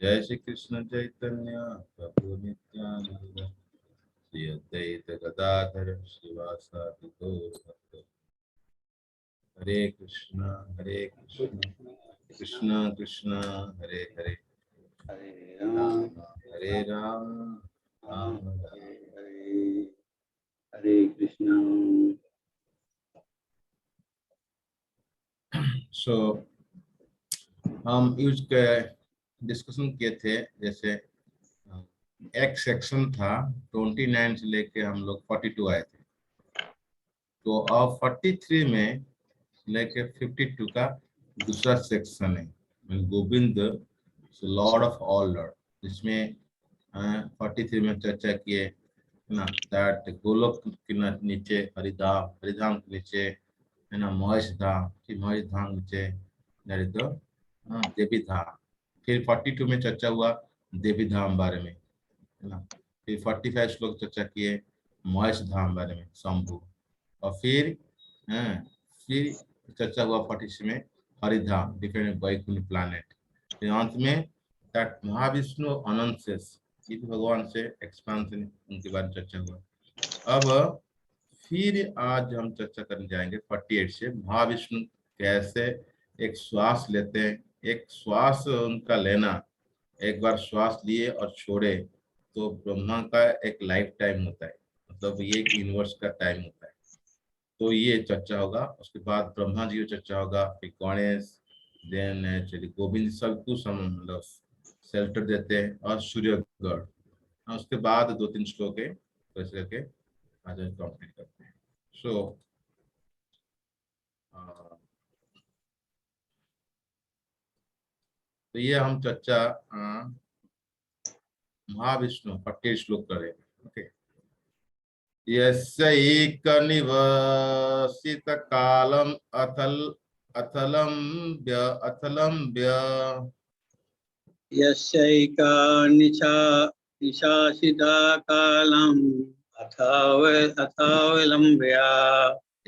जय श्री कृष्ण चैतन्य प्रभु नित्यानंद श्री अद्वैत गदाधर श्रीवासादि गौर भक्त। हरे कृष्ण कृष्ण कृष्ण हरे हरे, हरे राम राम हरे हरे कृष्णा। सो हम यूज के डिस्कशन किए थे, जैसे एक सेक्शन था 29 से लेके हम लोग 42 आए थे, तो अब 43 में लेके 52 का दूसरा सेक्शन है, Govind Lord of all Lord. जिसमें 43 में चर्चा किए ना, दैट गोलोक के नीचे हरिधाम, हरिधाम के नीचे है ना महेश धाम, फिर महेश धाम नीचे देवी धाम। फिर 42 में चर्चा हुआ देवी धाम बारे में, है ना। फिर 45 श्लोक चर्चा किए महेश धाम बारे में, शंभु। और फिर फिर चर्चा हुआ 46 में हरिधाम, डिफरेंट वैकुंठ प्लैनेट। फिर अंत में दैट महाविष्णु अनंत शेष, ये भी भगवान से एक्सपांशन, उनके बारे में चर्चा हुआ। अब फिर आज हम चर्चा करने जाएंगे 48 से, महाविष्णु कैसे एक श्वास लेते हैं। एक श्वास उनका लेना, एक बार श्वास लिए और छोड़े तो ब्रह्मा का एक लाइफ टाइम होता है, मतलब ये एक यूनिवर्स का टाइम होता है। तो ये चर्चा होगा। उसके बाद ब्रह्मा जी की चर्चा होगा, फिर गणेश, देन एक्चुअली गोविंद, सब कुछ हम मतलब शेल्टर देते हैं, और सूर्यगढ़। उसके बाद 2-3 श्लोक है, तो ऐसे करके आज कंप्लीट करते हैं। सो तो ये हम चर्चा महाविष्णु 48 श्लोक करें। ओके। यस्यैक निवसित कालम अथलं व्य यस्यैका निशासिता कालम् अथाविलम्ब्या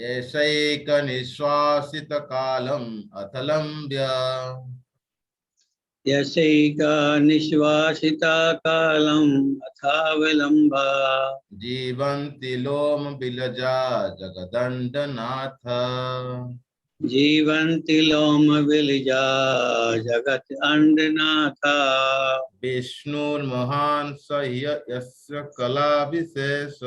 एषैक निश्वासित कालम अथलं व्य यस्यैका निश्वासिता कालम् अथाविलम्बा जीवन्ति लोम बिलजा जगदण्डनाथ जीवन्ति लोमविलजा जगत् अण्डनाथा विष्णुर्महान् स यस्य कला विशेष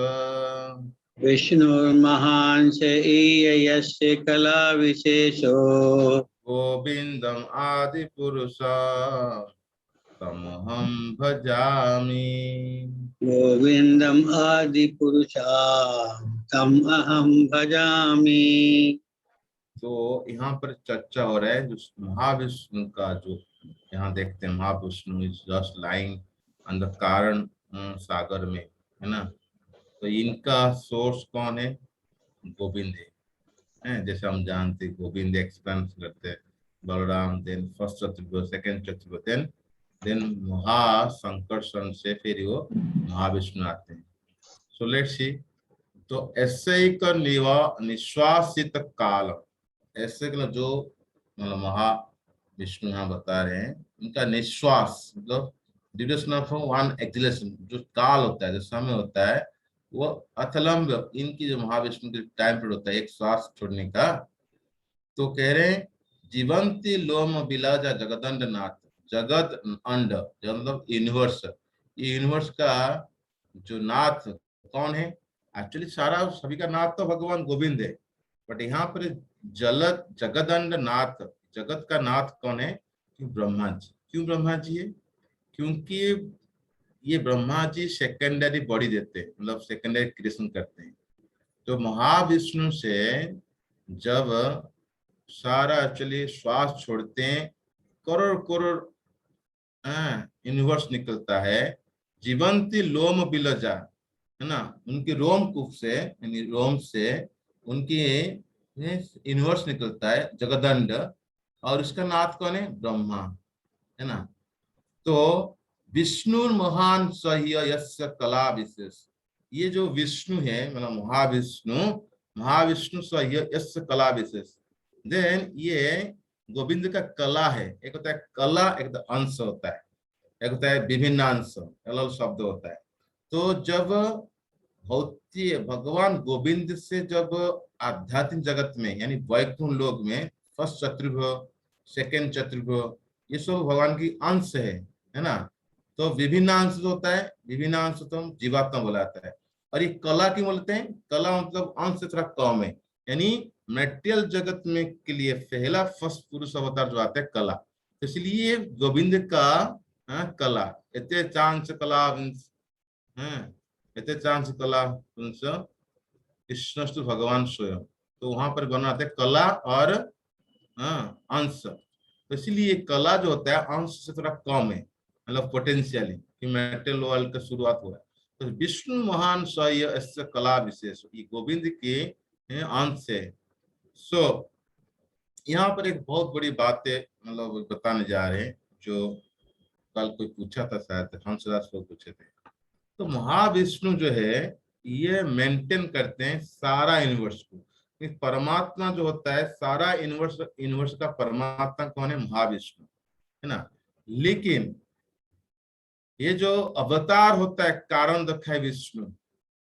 विष्णुर्महान् स यस्य कला विशेषो गोविन्दम् आदिपुरुषं तमहं भजामि। गोविन्दम् आदिपुरुषा तम् अहं भजामि। तो यहाँ पर चर्चा हो रहा है जो महाविष्णु का, जो यहाँ देखते हैं Mahavishnu is just lying on the कारण सागर में, है ना। तो इनका सोर्स कौन है? गोविंद है। जैसे हम जानते हैं गोविंद एक्सपेंस करते हैं बलराम, देन फर्स्ट चतुर्भुज, सेकंड चतुर्भुज, देन महासंकर्षण से फिर वो महाविष्णु आते हैं। So let's see. तो ऐसे ही का निश्वासित काल, ऐसे का जो मतलब महाविष्णु यहाँ बता रहे हैं, उनका निश्वास मतलब ड्यूरेशन ऑफ वन एक्सलेशन, जो काल होता है, जो समय होता है, वो अथलम्ब, इनकी जो महाविष्णु की टाइम पीरियड होता है एक श्वास छोड़ने का। तो कह रहे हैं जीवंती लोम बिलाजा जगदंड नाथ, जगत अंड मतलब यूनिवर्स, ये यूनिवर्स का जो नाथ कौन है? एक्चुअली सारा सभी का नाथ तो भगवान गोविंद है, बट यहाँ पर जगदंड नाथ, जगत का नाथ कौन है? ब्रह्मा जी। क्यों ब्रह्मा जी है? क्योंकि ये ब्रह्मा जी सेकेंडरी बॉडी देते हैं, मतलब सेकेंडरी क्रिएशन करते हैं। तो महाविष्णु से जब सारा एक्चुअली श्वास छोड़ते हैं, करोड़ करोड़ यूनिवर्स निकलता है। जीवंती लोम बिलजा, है ना, उनके रोम कूप से, यानी रोम से उनकी यूनिवर्स निकलता है जगदंड, और उसका नाथ कौन है? ब्रह्मा, है ना। तो विष्णु महान सह्य यस्य कला विशेष, ये जो विष्णु है मतलब महाविष्णु, महाविष्णु सह्य यस्य कला विशेष, देन ये गोविंद का कला है, एक होता है कला, एक अंश होता है, एक होता है विभिन्न अंश, अलग शब्द होता है। तो जब भौतिक भगवान गोविंद से जब आध्यात्मिक जगत में यानी वैकुंठ लोक में फर्स्ट चतुर्भुज, सेकेंड चतुर्भुज, ये सब भगवान की अंश है ना। तो विभिन्न अंश जो होता है, विभिन्न अंश तो हम जीवात्मा बोलाता है। और ये कला क्यों बोलते हैं? कला मतलब अंश से थोड़ा कम है, यानी मेटेरियल जगत में के लिए पहला फर्स्ट पुरुष अवतार जो आता है कला, तो इसलिए गोविंद का कला एते चांस कला एते चांस कला कृष्णस्तु भगवान स्वयं। तो वहां पर बनाते कला और अंश, तो इसलिए कला जो होता है अंश से थोड़ा कम है, मतलब पोटेंशियली कि मेटल वर्ल्ड का शुरुआत हुआ है। तो विष्णु महान स्वयं ऐसे कला विशेष ये गोविंद के अंश है। सो यहाँ पर एक बहुत बड़ी बात है, मतलब बताने जा रहे हैं, जो कल कोई पूछा था, शायद हंसराज को पूछे थे। तो महाविष्णु जो है ये मेंटेन करते हैं सारा यूनिवर्स को। परमात्मा जो होता है सारा यूनिवर्स का परमात्मा कौन है? महाविष्णु, है ना। लेकिन ये जो अवतार होता है कारण दक्ष विष्णु,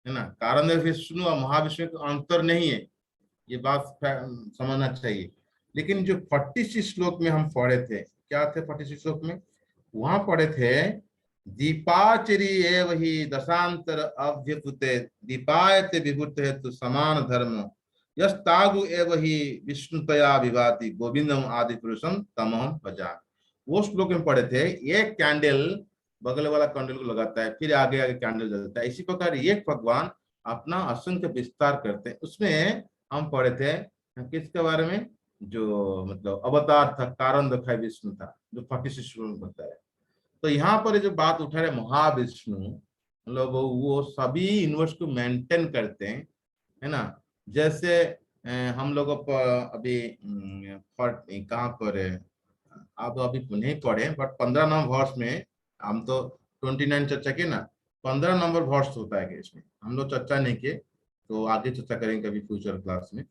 है ना, कारण दक्ष विष्णु और महाविष्णु का अंतर नहीं है, ये बात समझना चाहिए। लेकिन जो 46 श्लोक में हम पढ़े थे, क्या थे 46 श्लोक में? वहां पढ़े थे दीपाचरी एव ही दशांतर अभ्युते दीपायते विभूत हेतु समान धर्म यस्तागु एव ही विष्णुतया विभाति गोविंदम आदि पुरुषम तमहम भजामि। वो श्लोक में पढ़े थे एक कैंडल बगल वाला कैंडल को लगाता है, फिर आगे आगे कैंडल जलता है। इसी प्रकार एक भगवान अपना असंख्य विस्तार करते हैं। उसमें हम पढ़े थे किसके बारे में? जो मतलब अवतार था कारण दक्ष विष्णु था, जो 46 श्लोक में बताया। तो यहाँ पर जो बात उठा रहे महाविष्णु, मतलब वो सभी यूनिवर्स को मेंटेन करते हैं, है ना। जैसे हम लोगों पर अभी कहाँ पर आप अभी नहीं पढ़े, बट 15 नंबर वर्ष में हम तो 29 चर्चा किए ना, 15 नंबर वर्ष होता है इसमें, हम लोग चर्चा नहीं किए, तो आगे चर्चा करेंगे कभी फ्यूचर क्लास में।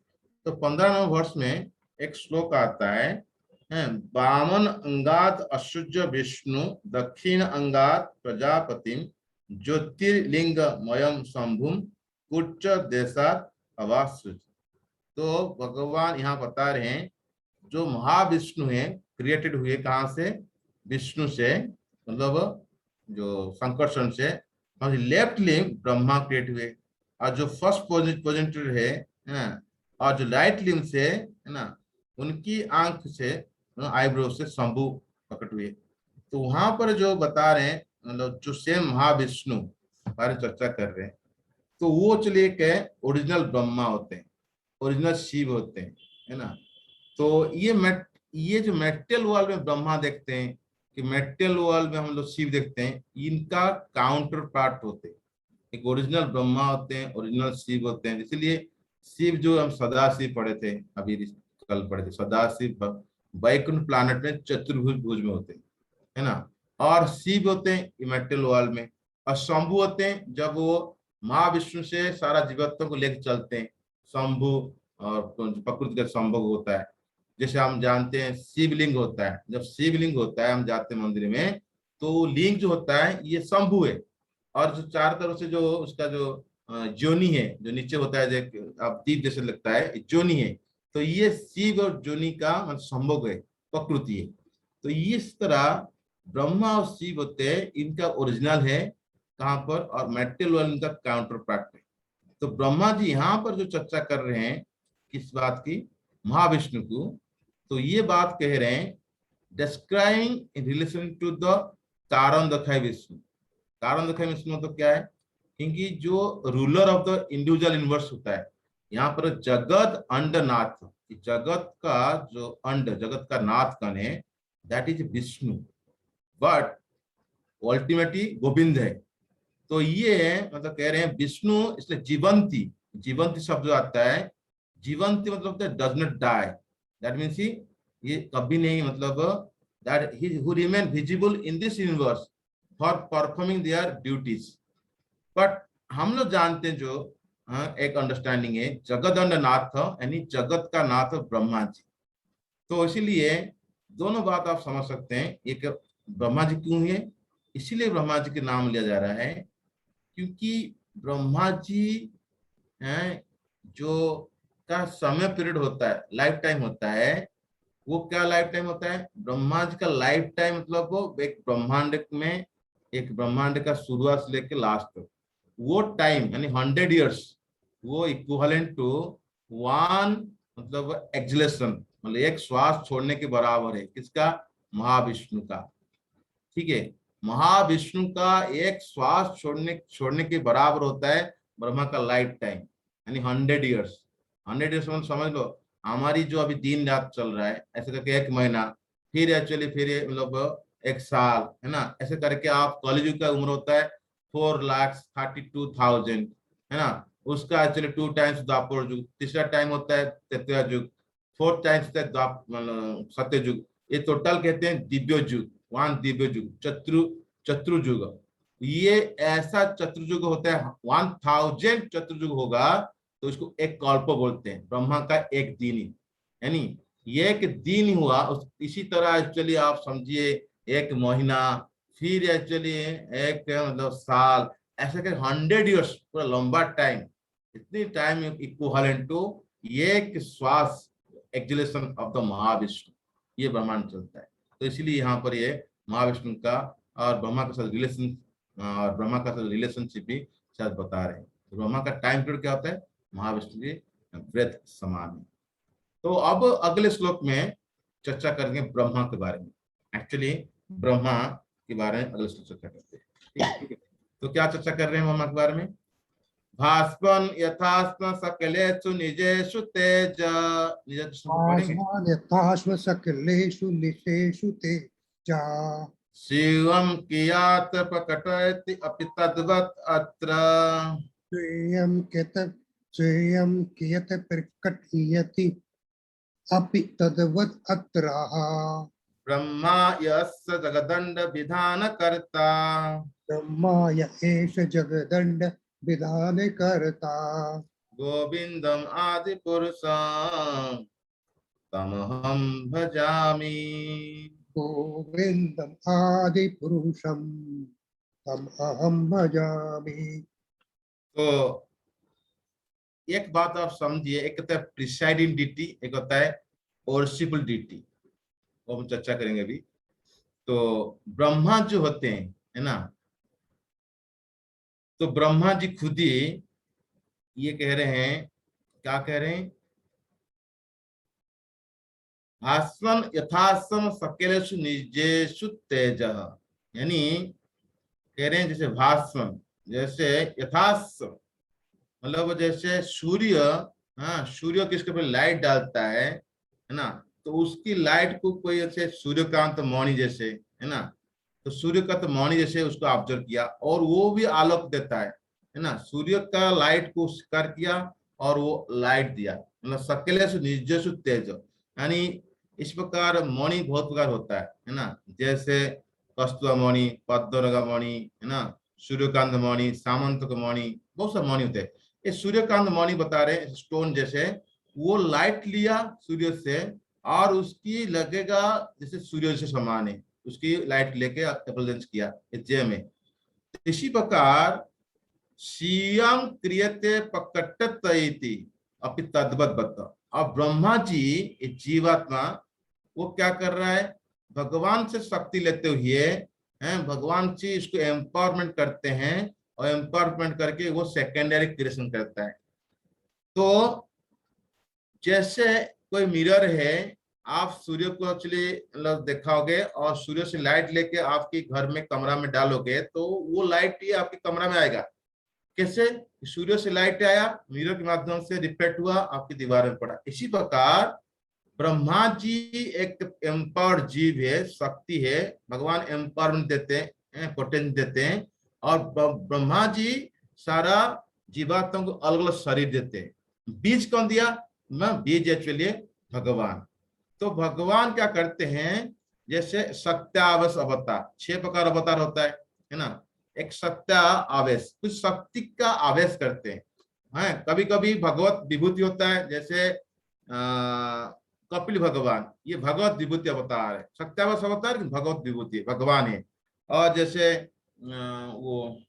तो 15 नंबर वर्ष में एक श्लोक आता है, वामन अंगात अशुज विष्णु दक्षिण अंगात प्रजापतिम ज्योतिर्लिंग मयम शंभुम कुच्च देशात अवासुच। तो भगवान यहाँ बता रहे हैं जो महाविष्णु है क्रिएटेड हुए कहाँ से? विष्णु से, मतलब जो संकर्षण से। लेफ्ट लिम्ब ब्रह्मा क्रिएट हुए, और जो फर्स्ट पोजिटर है और जो राइट लिम्ब से है ना, उनकी आंख से आईब्रो से शंभु प्रकट हुए। तो वहां पर जो बता रहे हैं, मतलब जो सेम महाविष्णु बारे चर्चा कर रहे हैं, तो वो चलिए के ओरिजिनल ब्रह्मा होते हैं, ओरिजिनल शिव होते हैं, है ना। तो ये जो मेटेरियल वर्ल्ड में ब्रह्मा देखते हैं कि मेटेरियल वर्ल्ड में हम लोग शिव देखते हैं, इनका काउंटर पार्ट होते हैं। एक ओरिजिनल ब्रह्मा होते हैं, ओरिजिनल शिव होते हैं। इसलिए शिव जो हम सदाशिव पढ़े थे, अभी कल पढ़े थे, सदाशिव वैकुंठ प्लैनेट में चतुर्भुज में होते हैं, है ना। और शिव होते हैं इमेटेरियल वर्ल्ड में, और शंभु होते हैं जब वो महाविष्णु से सारा जीवत्व को लेकर चलते हैं। शंभु और प्रकृति का संभोग होता है। जैसे हम जानते हैं शिवलिंग होता है, जब शिवलिंग होता है हम जाते हैं मंदिर में, तो लिंग जो होता है ये शंभु है, और जो चार तरफ से जो उसका जो जोनी है, जो नीचे होता है, जो आप दीप जैसे लगता है, जोनी है। तो ये शिव और जोनी का मतलब संभोग है, प्रकृति है। तो इस तरह ब्रह्मा और शिव होते हैं, इनका ओरिजिनल है कहाँ पर, और मेटेरियल वर्ल्ड इनका काउंटर पार्ट है। तो ब्रह्मा जी यहाँ पर जो चर्चा कर रहे हैं किस बात की? महाविष्णु को। तो ये बात कह रहे हैं describing in relation to the कारण दक्ष विष्णु। कारण दक्ष विष्णु तो क्या है? क्योंकि जो ruler of the individual universe होता है, यहाँ पर जगत अंडनाथ, जगत का जो अंड, जगत का नाथ कौन है? That is Vishnu, but ultimately Govind है। तो ये मतलब कह रहे हैं विष्णु, इसलिए जीवंती, जीवंती शब्द आता है, जीवंती मतलब does not die, that means ये कभी नहीं, मतलब that he who remain visible in this universe for performing their duties. But हम लोग जानते हैं जो एक अंडरस्टैंडिंग है, जगदंड नाथ यानी जगत का नाथ ब्रह्मा जी, तो इसीलिए दोनों बात आप समझ सकते हैं, एक ब्रह्मा जी क्यों है, इसीलिए ब्रह्मा जी के नाम लिया जा रहा है क्योंकि ब्रह्मा जी हैं जो का समय पीरियड होता है, लाइफ टाइम होता है, वो क्या लाइफ टाइम होता है, ब्रह्मा जी का लाइफ टाइम मतलब वो एक ब्रह्मांड में, एक ब्रह्मांड का शुरुआत से लेकर लास्ट तक वो टाइम यानी 100 years, वो इक्विवेलेंट टू वन, मतलब एक्सलेशन, मतलब एक श्वास छोड़ने के बराबर है। किसका? महाविष्णु का। ठीक है, महाविष्णु का एक श्वास छोड़ने छोड़ने के बराबर होता है ब्रह्मा का लाइफ टाइम, यानी 100 years। 100 years मतलब समझ लो हमारी जो अभी दिन रात चल रहा है, ऐसे करके एक महीना, फिर एक्चुअली फिर मतलब एक साल, है ना, ऐसे करके आप कलयुग का उम्र होता है 4,32,000, है ना। उसका एक्चुअली 2 times द्वापर युग, तीसरा टाइम होता है त्रेता युग, 4 times सत्य युग, ये टोटल कहते हैं दिव्य युग, वन दिव्य युग, चतुर्युग। ये ऐसा चतुर्युग होता है, 1000 चतुर्युग होगा तो इसको एक कल्प बोलते हैं, ब्रह्मा का एक दिन ही, यानी ये एक दिन ही हुआ। इसी तरह एक्चुअली आप समझिए एक महीना, फिर एक्चुअली एक मतलब साल, ऐसे कर 100 years, पूरा लंबा टाइम, इतनी टाइम इक्विवेलेंट टू एक श्वास, एक्सलेशन ऑफ द महाविष्णु, ये ब्रह्मांड चलता है। तो इसलिए यहाँ पर ये महाविष्णु का और ब्रह्मा के साथ रिलेशन, और ब्रह्मा का साथ रिलेशनशिप भी शायद बता रहे हैं। तो ब्रह्मा का टाइम पीरियड क्या होता है, महाविष्णु के ब्रेथ समान है। तो अब अगले श्लोक में चर्चा करेंगे ब्रह्मा के बारे में। एक्चुअली ब्रह्मा के बारे में अगले श्लोक चर्चा करते हैं, ठीक है। तो क्या चर्चा कर रहे हैं ब्रह्मा के बारे में? भास्वन यथास्म सकलेषु निजेषु तेज, आस्मान् यथाश्व सकलेषु निशेषु तेजा, शिवम कियात प्रकटयति अपि तद्वत् अत्र, स्वेयं कियत् प्रकटयति अपि तद्वत् अत्राः। ब्रह्मा यस्य जगदण्ड विधान कर्ता, ब्रह्मा य एष जगदण्ड विधानकर्ता, गोविंदम आदि पुरुषं तमहं भजामि। गोविन्दम् आदिपुरुषं तम् अहं भजामि। तो एक बात आप समझिए, एक होता है प्रिसाइडिंग डिटी, एक होता है वर्शिपल डिटी, वो हम चर्चा करेंगे अभी। तो ब्रह्मा जो होते हैं, है ना, तो ब्रह्मा जी खुद ही ये कह रहे हैं, क्या कह रहे हैं, भास्वन यथासम सकेलेषु निजेषु तेज, यानी कह रहे हैं जैसे भास्वन, जैसे यथासम मतलब जैसे सूर्य, हाँ, सूर्य किसके ऊपर लाइट डालता है ना, तो उसकी लाइट को कोई ऐसे सूर्यकांत मौनी जैसे, है ना, तो सूर्य का तो मौनी जैसे उसको ऑब्जर्व किया और वो भी आलोक देता है ना, सूर्य का लाइट को स्वीकार किया और वो लाइट दिया, मतलब सकेलेषु निजेषु तेज, यानी इस प्रकार मौनी बहुत प्रकार होता है ना, जैसे कस्तूर मौनी, पद्मराग मौनी, है ना, सूर्यकांत मौनी, सामंतक मौनी, बहुत सारे मौनी होते हैं। ये सूर्यकांत मौनी बता रहे स्टोन जैसे, वो लाइट लिया सूर्य से और उसकी लगेगा जैसे सूर्य से समान है, उसकी लाइट लेके रिप्रेजेंट किया जे में। इसी प्रकार श्रियम क्रियते प्रकटति अपि तद्वत् बत। अब ब्रह्मा जी जीवात्मा वो क्या कर रहा है, भगवान से शक्ति लेते हुए हैं, भगवान जी इसको एम्पावरमेंट करते हैं और एम्पावरमेंट करके वो सेकेंडरी क्रिएशन करता है। तो जैसे कोई मिरर है, आप सूर्य को एक्चुअली मतलब दिखाओगे और सूर्य से लाइट लेके आपके घर में कमरा में डालोगे तो वो लाइट ही आपके कमरा में आएगा। कैसे? सूर्य से लाइट आया, मिरर के माध्यम से रिफ्लेक्ट हुआ, आपकी दीवार में पड़ा। इसी प्रकार ब्रह्मा जी एक एम्पावर्ड जीव है, शक्ति है, भगवान एम्पावरमेंट देते हैं, पोटेंस देते हैं, और ब्रह्मा जी सारा जीवात्मा को अलग अलग शरीर देते हैं। बीज कौन दिया? बीज एक्चुअली भगवान। तो भगवान क्या करते हैं, जैसे सत्यावश अवतार, 6 प्रकार अवतार होता है ना, एक सत्य आवेश, कुछ शक्ति का आवेश करते हैं। कभी कभी भगवत विभूति होता है, जैसे कपिल भगवान, ये भगवत विभूति अवतार है, सत्यावश अवतार भगवत विभूति भगवान है। और जैसे वो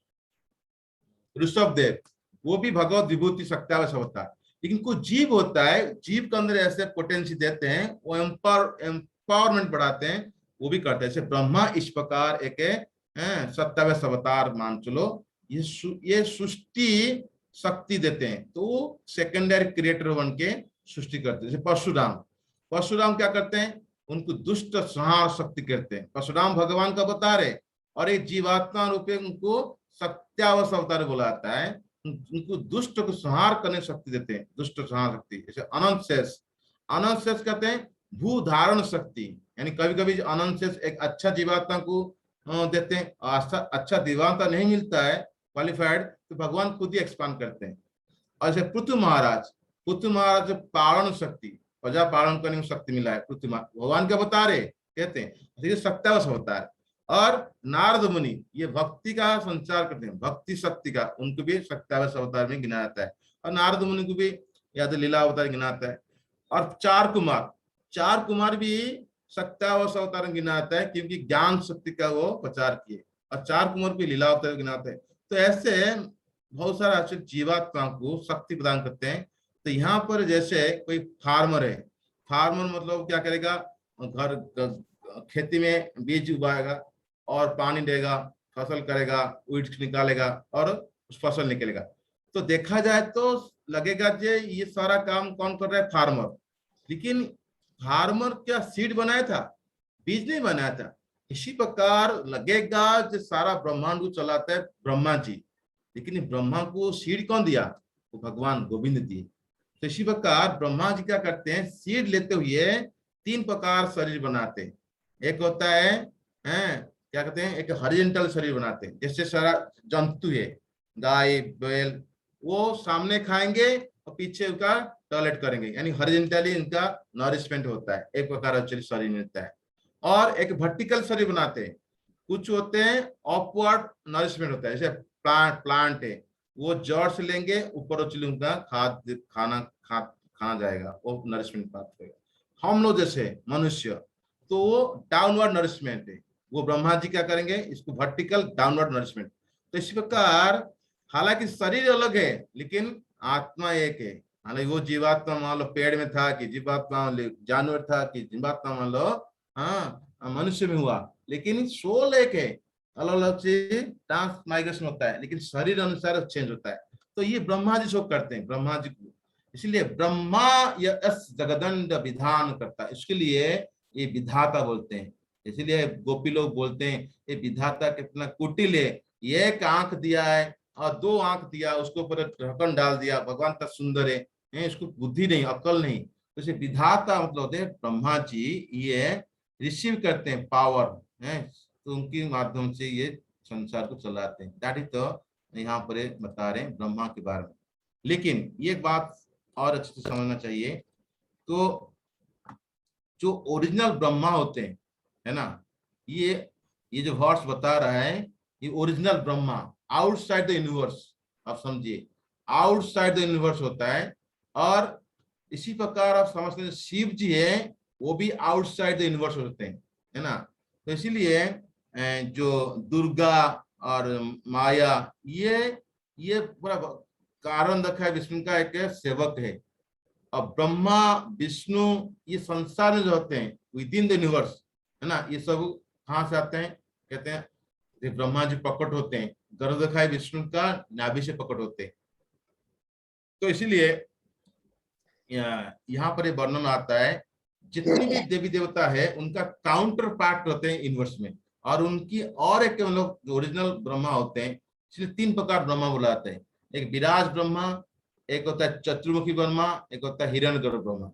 ऋषभ देव, वो भी भगवत विभूति सत्यावश अवतार। लेकिन कुछ जीव होता है, जीव के अंदर ऐसे पोटेंसी देते हैं, वो एम्पावरमेंट बढ़ाते हैं, वो भी करते हैं। जैसे ब्रह्मा इस प्रकार एक सत्यावश अवतार मान चलो, ये सृष्टि शक्ति देते हैं, तो सेकेंडरी क्रिएटर बन के सृष्टि करते हैं। जैसे परशुराम क्या करते हैं, उनको दुष्ट संहार शक्ति करते हैं। परशुराम भगवान का अवतार है, और एक जीवात्मा रूपे उनको सत्यावश अवतार बोला जाता है। उनको दुष्ट को संहार करने शक्ति देते हैं, दुष्ट संहार शक्ति। जैसे अनंत शेष कहते हैं भू धारण शक्ति, यानी कभी कभी अनंत शेष एक अच्छा जीवात्मा को देते हैं, अच्छा जीवात्मा नहीं मिलता है क्वालिफाइड, तो भगवान खुद ही एक्सपांड करते हैं। और जैसे पृथ्वी महाराज पालन शक्ति, प्रजा पालन करने की शक्ति मिला है, पृथ्वी भगवान के अवतार है कहते हैं, सत्यावश अवतार। और नारद मुनि ये भक्ति का संचार करते हैं, भक्ति शक्ति का, उनको भी सत्यावश अवतार में गिना जाता है। और नारद मुनि को भी या तो लीला अवतार गिना जाता है। और चार कुमार भी सत्यावश अवतार में गिना जाता है, क्योंकि ज्ञान शक्ति का वो प्रचार किए, और चार कुमार भी लीला अवतार गिना जाता है। तो ऐसे बहुत सारे अच्छे जीवात्मा को शक्ति प्रदान करते हैं। तो यहाँ पर जैसे कोई फार्मर है, फार्मर मतलब क्या करेगा, घर खेती में बीज उगाएगा और पानी देगा, फसल करेगा, वीड्स निकालेगा और उस फसल निकलेगा। तो देखा जाए तो लगेगा कि ये सारा काम कौन कर रहा है, फार्मर। लेकिन फार्मर क्या सीड बनाया था, बीज नहीं बनाया था। इसी प्रकार लगेगा जो सारा ब्रह्मांड को चलाता है ब्रह्मा जी, लेकिन ब्रह्मा को सीड कौन दिया, वो भगवान गोविंद दिए। तो इसी प्रकार ब्रह्मा जी क्या करते हैं, सीड लेते हुए 3 प्रकार शरीर बनाते हैं। एक होता है क्या कहते हैं, एक हॉरिजॉन्टल शरीर बनाते हैं, जैसे सारा जंतु है, गाय बैल, वो सामने खाएंगे और पीछे उनका टॉयलेट करेंगे, यानी हॉरिजॉन्टली इनका नरिशमेंट होता है, एक प्रकार का शरीर मिलता है। और एक वर्टिकल शरीर बनाते हैं, कुछ होते हैं अपवर्ड नरिशमेंट होता है, जैसे प्लांट है, वो जड़ से लेंगे ऊपर उछल उनका खाना जाएगा, वो नरिशमेंट प्राप्त होगा। हम लोग जैसे मनुष्य, तो वो डाउनवर्ड नरिशमेंट है, वो ब्रह्मा जी क्या करेंगे, इसको वर्टिकल डाउनवर्ड नरिशमेंट। तो इसी प्रकार हालांकि शरीर अलग है लेकिन आत्मा एक है। हालांकि वो जीवात्मा मान लो पेड़ में था, कि जीवात्मा जानवर था, कि जीवात्मा मान लो मनुष्य में हुआ, लेकिन सोल एक है। अलग अलग चीज ट्रांसमाइग्रेशन होता है, लेकिन शरीर अनुसार चेंज होता है। तो ये ब्रह्मा जी शो करते हैं, ब्रह्मा जी को, इसलिए ब्रह्मा यस जगदंड विधान करता है, इसके लिए ये विधाता बोलते हैं। इसलिए गोपी लोग बोलते हैं ये विधाता कितना कुटिल है, एक आंख दिया है और 2 आंख दिया, उसके ऊपर ढक्कन डाल दिया, भगवान का सुंदर है, इसको बुद्धि नहीं, अकल नहीं। तो इसे विधाता मतलब होते हैं ब्रह्मा जी, ये रिसीव करते हैं पावर है, तो उनके माध्यम से ये संसार को चलाते हैं। दैट इज तो यहाँ पर बता रहे हैं ब्रह्मा के बारे में। लेकिन ये बात और अच्छे से समझना चाहिए, तो जो ओरिजिनल ब्रह्मा होते हैं है ना, ये जो वर्ड्स बता रहा है, ये original Brahma outside the universe, आप समझिए आउटसाइड द यूनिवर्स होता है। और इसी प्रकार आप समझते हैं शिव जी है, वो भी आउटसाइड द यूनिवर्स होते हैं, है ना। तो इसीलिए जो दुर्गा और माया, ये पूरा कारण रखा है, विष्णु का एक सेवक है। और ब्रह्मा विष्णु ये संसार में जो होते हैं विद इन द यूनिवर्स, है ना, ये सब कहाँ से आते हैं, कहते हैं ब्रह्मा जी प्रकट होते हैं, गर्भखाई विष्णु का नाभि से प्रकट होते हैं। तो इसीलिए यहाँ पर वर्णन आता है, जितनी भी देवी देवता है उनका काउंटर पार्ट होते हैं यूनिवर्स में, और उनकी और एक लोग ओरिजिनल ब्रह्मा होते हैं। इसलिए 3 प्रकार ब्रह्मा बुलाते हैं, एक विराज ब्रह्मा, एक होता है चतुर्मुखी ब्रह्मा, एक होता है हिरण्यगर्भ ब्रह्मा,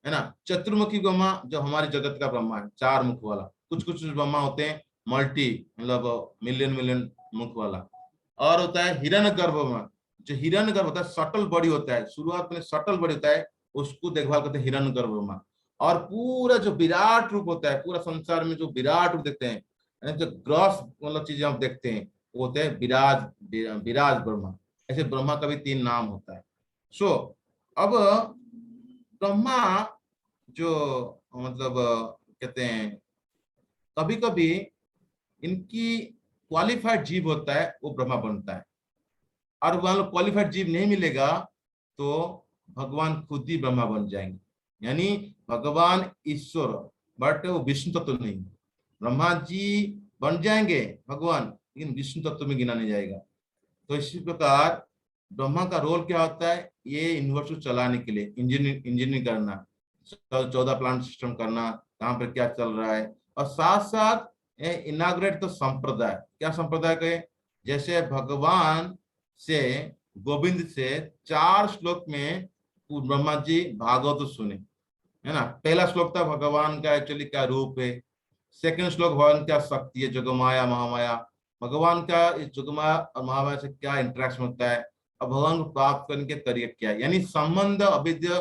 है ना। चतुर्मुखी ब्रह्मा जो हमारे जगत का ब्रह्मा है, 4 मुख वाला। कुछ ब्रह्मा होते हैं मल्टी, मतलब मिलियन मुख वाला। और होता है हिरण्यगर्भ ब्रह्मा, जो हिरण्यगर्भ होता है सटल बॉडी होता है, शुरुआत में सटल बॉडी होता है, उसको देखभाल करते हैं हिरण्यगर्भ ब्रह्मा। और पूरा जो विराट रूप होता है, पूरा संसार में जो विराट रूप देखते हैं, जो ग्रॉस मतलब चीजें हम देखते हैं, वो होते हैं विराज ब्रह्मा। ऐसे ब्रह्मा का भी 3 नाम होता है। सो अब ब्रह्मा जो मतलब कहते हैं कभी कभी इनकी क्वालिफाइड जीव होता है वो ब्रह्मा बनता है, और मान लो क्वालिफाइड जीव नहीं मिलेगा तो भगवान खुद ही ब्रह्मा बन जाएंगे। यानी भगवान ईश्वर, बट वो विष्णु तत्व नहीं। ब्रह्मा जी बन जाएंगे भगवान, लेकिन विष्णु तत्व में गिना नहीं जाएगा। तो इसी प्रकार ब्रह्मा का रोल क्या होता है, ये यूनिवर्स को चलाने के लिए इंजीनियरिंग करना, 14 प्लांट सिस्टम करना, कहाँ पर क्या चल रहा है, और साथ साथ इनाग्रेट तो संप्रदाय, क्या संप्रदाय कहे, जैसे भगवान से गोविंद से 4 श्लोक में ब्रह्मा जी भागवत सुने, है ना। पहला श्लोक था भगवान का एक्चुअली क्या रूप है, सेकंड श्लोक भगवान क्या शक्ति है, जगमाया महामाया, भगवान का इस जगमाया और महामाया से क्या इंटरेक्शन होता है, और भगवान को प्राप्त करने के तरीके क्या है, यानी संबंध, अविद्या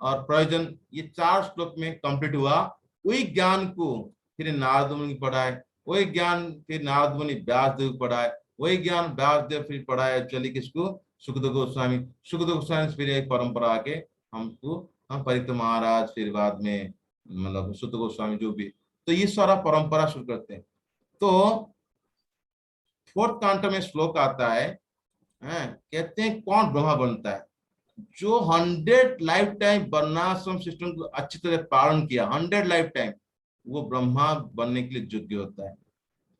और प्रयोजन, ये 4 श्लोक में कंप्लीट हुआ। वही ज्ञान को फिर नारद मुनि पढ़ाए, वही ज्ञान फिर नारद मुनि व्यास देव पढ़ाए, वही ज्ञान व्यास देव फिर पढ़ाए एक्चुअली किसको, सुखदेव गोस्वामी। सुखदेव गोस्वामी फिर एक परंपरा आके हमको, हम परित महाराज, फिर बाद में मतलब सुत गोस्वामी जो भी, तो ये सारा परंपरा शुरू करते हैं। तो 4th कांट में श्लोक आता है, कहते हैं कौन ब्रह्मा बनता है, जो 100 लाइफ टाइम वर्णाश्रम सिस्टम को अच्छी तरह पालन किया, 100 लाइफ टाइम, वो ब्रह्मा बनने के लिए योग्य होता है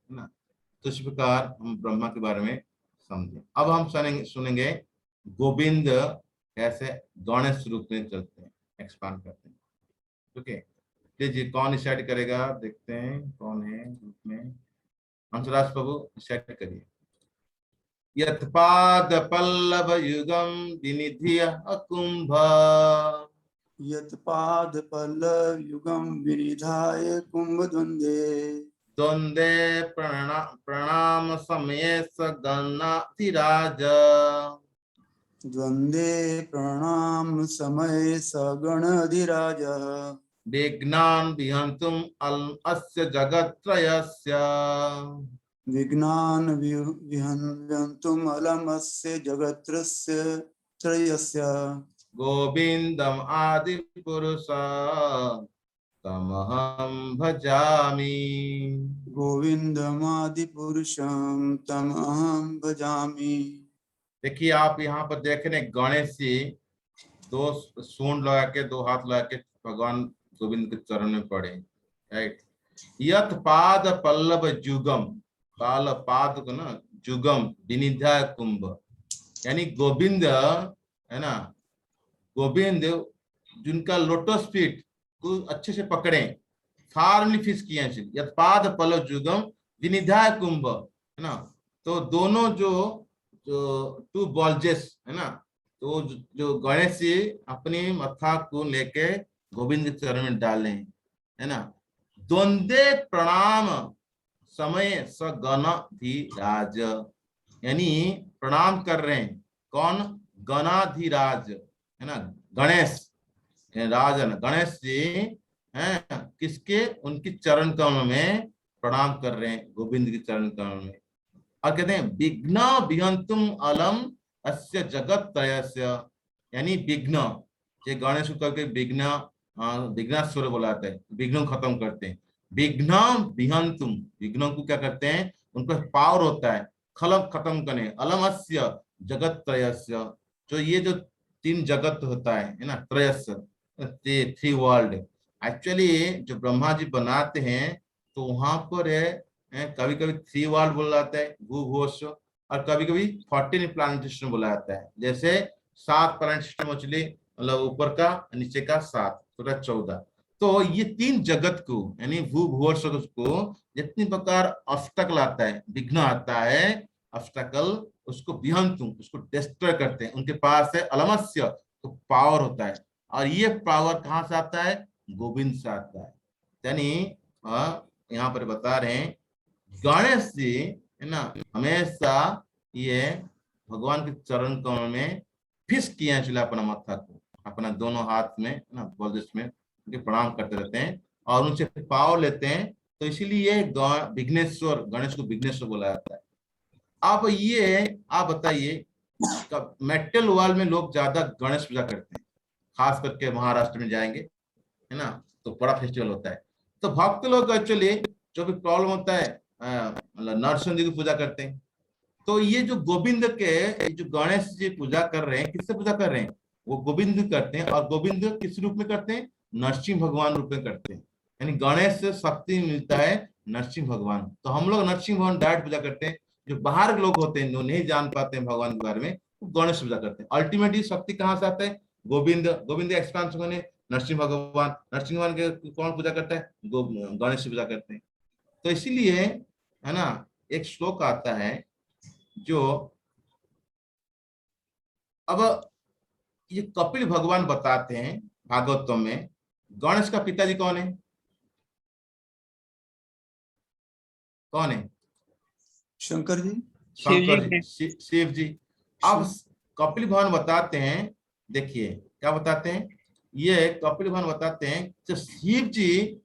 ना। तो इस प्रकार हम ब्रह्मा के बारे में समझे। अब हम सुनेंगे गोविंद कैसे गणेश रूप में चलते हैं, एक्सपांड करते हैं। ओके, जी कौन डिसाइड करेगा, देखते हैं कौन है ग्रुप में। हंसराज प्रभु डिसाइड करिए। यत्पाद पल्लव युगम विनिधिय अकुंभ, यत्पाद पल्लव युगम विनिधाय कुंभद्वंदे, द्वंद्वे प्रणाम समय स गणाधिराज, द्वंद्वे प्रणाम समय सगणाधिराज, विघ्नान् विहन्तुम् अस्य जगत्त्रयस्य, विघ्नान् विहन्तुम् अलमस्य जगत्रस्य त्रयस्य, गोविन्दम् आदिपुरुषं तमहं भजामि। गोविंदमादिपुरुषं तमहं भजामि। देखिए आप यहाँ पर देख रहे हैं गणेश जी 2 सूंड लगा के, 2 हाथ लगा के भगवान गोविंद के चरण में पड़े, राइट। यत पाद पल्लव जुगम, पाल पाद को ना जुगम विनिधा कुंभ, यानी गोविंद है ना, गोविंद जिनका लोटस फीट को अच्छे से पकड़े, फार्मली फिक्स किए हैं। यत पाद पल्लव जुगम विनिधा कुंभ, है ना। तो दोनों जो 2 बॉल्जेस है ना, तो जो गणेश जी अपनी मथा को लेके गोविंद के चरण में डाले हैं, है ना। द्वंद्वे प्रणाम समय सगणाधिराज, यानी प्रणाम कर रहे हैं कौन, गणाधिराज, है ना, गणेश राज है ना, गणेश जी हैं किसके, उनकी चरण कमल में प्रणाम कर रहे हैं, गोविंद के चरण कमल में। और कहते हैं विघ्न विहंतुम अलम अस्य जगत त्रयस्य, यानी विघ्न, ये गणेश को करके विघ्न, विघ्नास्वर बुलाते हैं, विघ्न खत्म करते हैं। विघ्न विहंतुम, विघ्नों को क्या करते हैं, उनका पावर होता है खलम खत्म करने, अलमस्य जगत त्रयस्य, जो ये जो 3 जगत होता है ना, त्रयस्य 3 वर्ल्ड, एक्चुअली जो ब्रह्मा जी बनाते हैं तो वहां पर है कभी कभी 3 वर्ल्ड बोला जाता है, भू भुवस्व, और कभी कभी 14 प्लानिट सिस्टम बोला जाता है। जैसे 7 प्लानिट सिस्टम एक्चुअली मतलब ऊपर का नीचे का 7 तो 14। तो ये 3 जगत को यानी भू भुवस्व को जितनी प्रकार ऑब्स्टेकल आता है, विघ्न आता है, ऑब्स्टेकल, उसको विहंतु, उसको डिस्ट्रॉय करते हैं। उनके पास है अलमस्य, तो पावर होता है, और ये पावर कहाँ से आता है, गोविंद से आता है। यानी यहाँ पर बता रहे हैं गणेश जी है ना, हमेशा ये भगवान के चरण कमल में फिस किए चले अपना माथा को, अपना दोनों हाथ में ना बॉल्स में उनके प्रणाम करते रहते हैं और उनसे पावर लेते हैं। तो इसीलिए विघ्नेश्वर, गणेश को विघ्नेश्वर बोला जाता है। अब ये आप बताइए, मेटल वर्ल्ड में लोग ज्यादा गणेश पूजा करते हैं, खास करके महाराष्ट्र में जाएंगे है ना, तो बड़ा फेस्टिवल होता है। तो भक्त लोग एक्चुअली जो भी प्रॉब्लम होता है मतलब नरसिंह जी की पूजा करते हैं। तो ये जो गोविंद के ये जो गणेश जी पूजा कर रहे हैं, किससे पूजा कर रहे हैं? वो गोविंद करते हैं। और गोविंद किस रूप में करते हैं? नरसिंह भगवान रूप में करते हैं। यानी गणेश से शक्ति मिलता है नरसिंह भगवान। तो हम लोग नरसिंह भगवान डायरेक्ट पूजा करते हैं। जो बाहर के लोग होते हैं जो नहीं जान पाते हैं भगवान के बारे में, वो गणेश पूजा करते हैं। अल्टीमेटली शक्ति कहाँ से आता है? गोविंद। गोविंद एक्सपांशन होने नरसिंह भगवान। नरसिंह भगवान के कौन पूजा करता है? गणेश पूजा करते हैं। तो इसीलिए है ना, एक श्लोक आता है जो अब ये कपिल भगवान बताते हैं भागवतम में, गणेश का पिताजी कौन है? कौन है? शंकर जी। शंकर जी, शिव जी। अब कपिल भगवान बताते हैं, देखिए क्या बताते हैं, ये कपिल भगवान बताते हैं जो शिव जी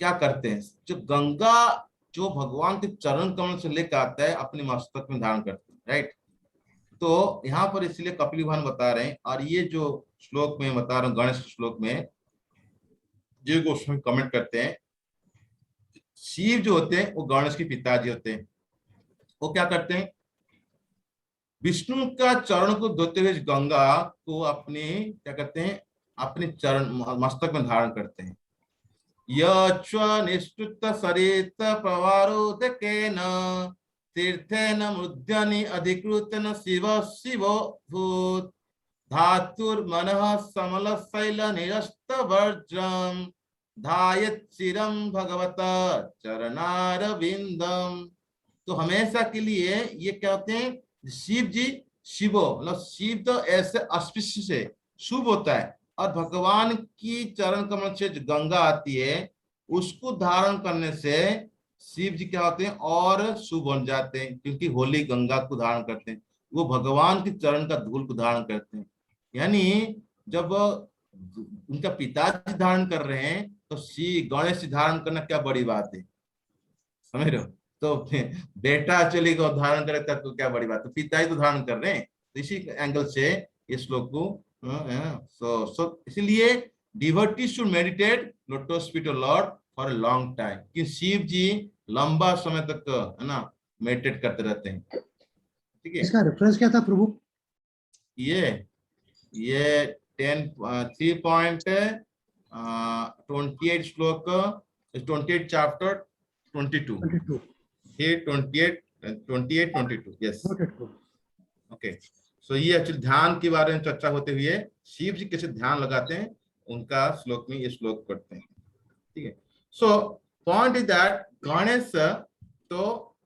क्या करते हैं, जो गंगा जो भगवान के चरण कमल से लेकर आता है अपने मस्तक में धारण करते हैं, राइट। तो यहाँ पर इसलिए कपिल भगवान बता रहे हैं। और ये जो श्लोक में बता रहा हूँ, गणेश श्लोक में जी गोस्वामी कमेंट करते हैं, शिव जो होते हैं वो गणेश के पिताजी होते हैं। वो क्या करते हैं? विष्णु का चरण को धोते हुए गंगा को अपने क्या करते हैं? अपने चरण मस्तक में धारण करते हैं। निष्ठुत सरित प्रवारोदकेन तीर्थेन मुद्यनि अधिकृतन शिव शिव भूत धातुर्मनः समल शैल निरस्त वर्ज्रम धायत शिरम भगवता चरणारविंदम। तो हमेशा के लिए ये क्या होते हैं? शिव जी शिवो, मतलब शिव तो ऐसे अस्पृश्य से शुभ होता है। और भगवान की चरण कमल से जो गंगा आती है उसको धारण करने से शिव जी क्या होते हैं? और शुभ बन जाते हैं, क्योंकि होली गंगा को धारण करते हैं, वो भगवान के चरण का धूल को धारण करते हैं। यानी जब उनका पिताजी धारण कर रहे हैं तो श्री गणेश जी धारण करना क्या बड़ी बात है, समझ रहे हो? तो बेटा चली को धारण करे तब तो क्या बड़ी बात है, पिताजी तो धारण कर रहे हैं। तो इसी एंगल से इस श्लोक को सो इसलिए devotee should meditate lotus feet of Lord for a long time, कि शिव जी लंबा समय तक है ना मेडिटेट करते रहते हैं। ठीक है, इसका रेफरेंस क्या था प्रभु? ये 3.28 श्लोक 28 चैप्टर 22 22 here 28 22 yes नोटेड प्रभु। ओके। सो ये एक्चुअली ध्यान के बारे में चर्चा होते हुए शिव जी कैसे ध्यान लगाते हैं उनका श्लोक में ये श्लोक पढ़ते हैं। ठीक है, so point is that Ganesh तो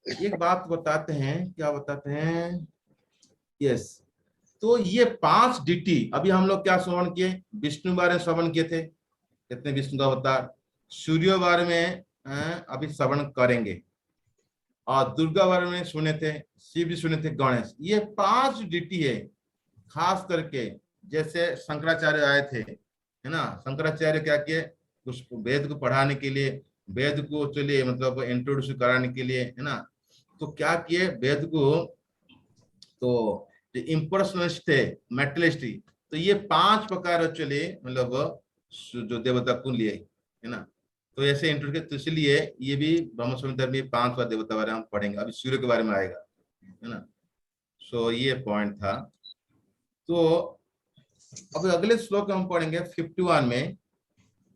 एक बात बताते हैं, क्या बताते हैं, यस तो ये 5 डीटी अभी हम लोग क्या श्रवण किए? विष्णु बारे में श्रवण किए थे, कितने विष्णु का अवतार। सूर्य बारे में अभी श्रवण करेंगे। और दुर्गा बारे में सुने थे, शिव भी सुने थे, गणेश। ये 5 डीटी है। खास करके जैसे शंकराचार्य आए थे, है ना, शंकराचार्य क्या किए? कुछ वेद को पढ़ाने के लिए, वेद को चलिए मतलब इंट्रोड्यूस कराने के लिए, है ना, तो क्या किए वेद को, तो जो इम्पर्सनलिस्ट थे, मेटलिस्ट, तो ये 5 प्रकार चले मतलब जो देवता को लिए, है ना, तो ऐसे इंट्रोड्यूस। तो इसलिए ये भी ब्रह्म धर्म में 5 बार देवता बारे हम पढ़ेंगे, अभी सूर्य के बारे में आएगा, है ना। सो ये पॉइंट था। तो अब अगले श्लोक हम पढ़ेंगे 51 में।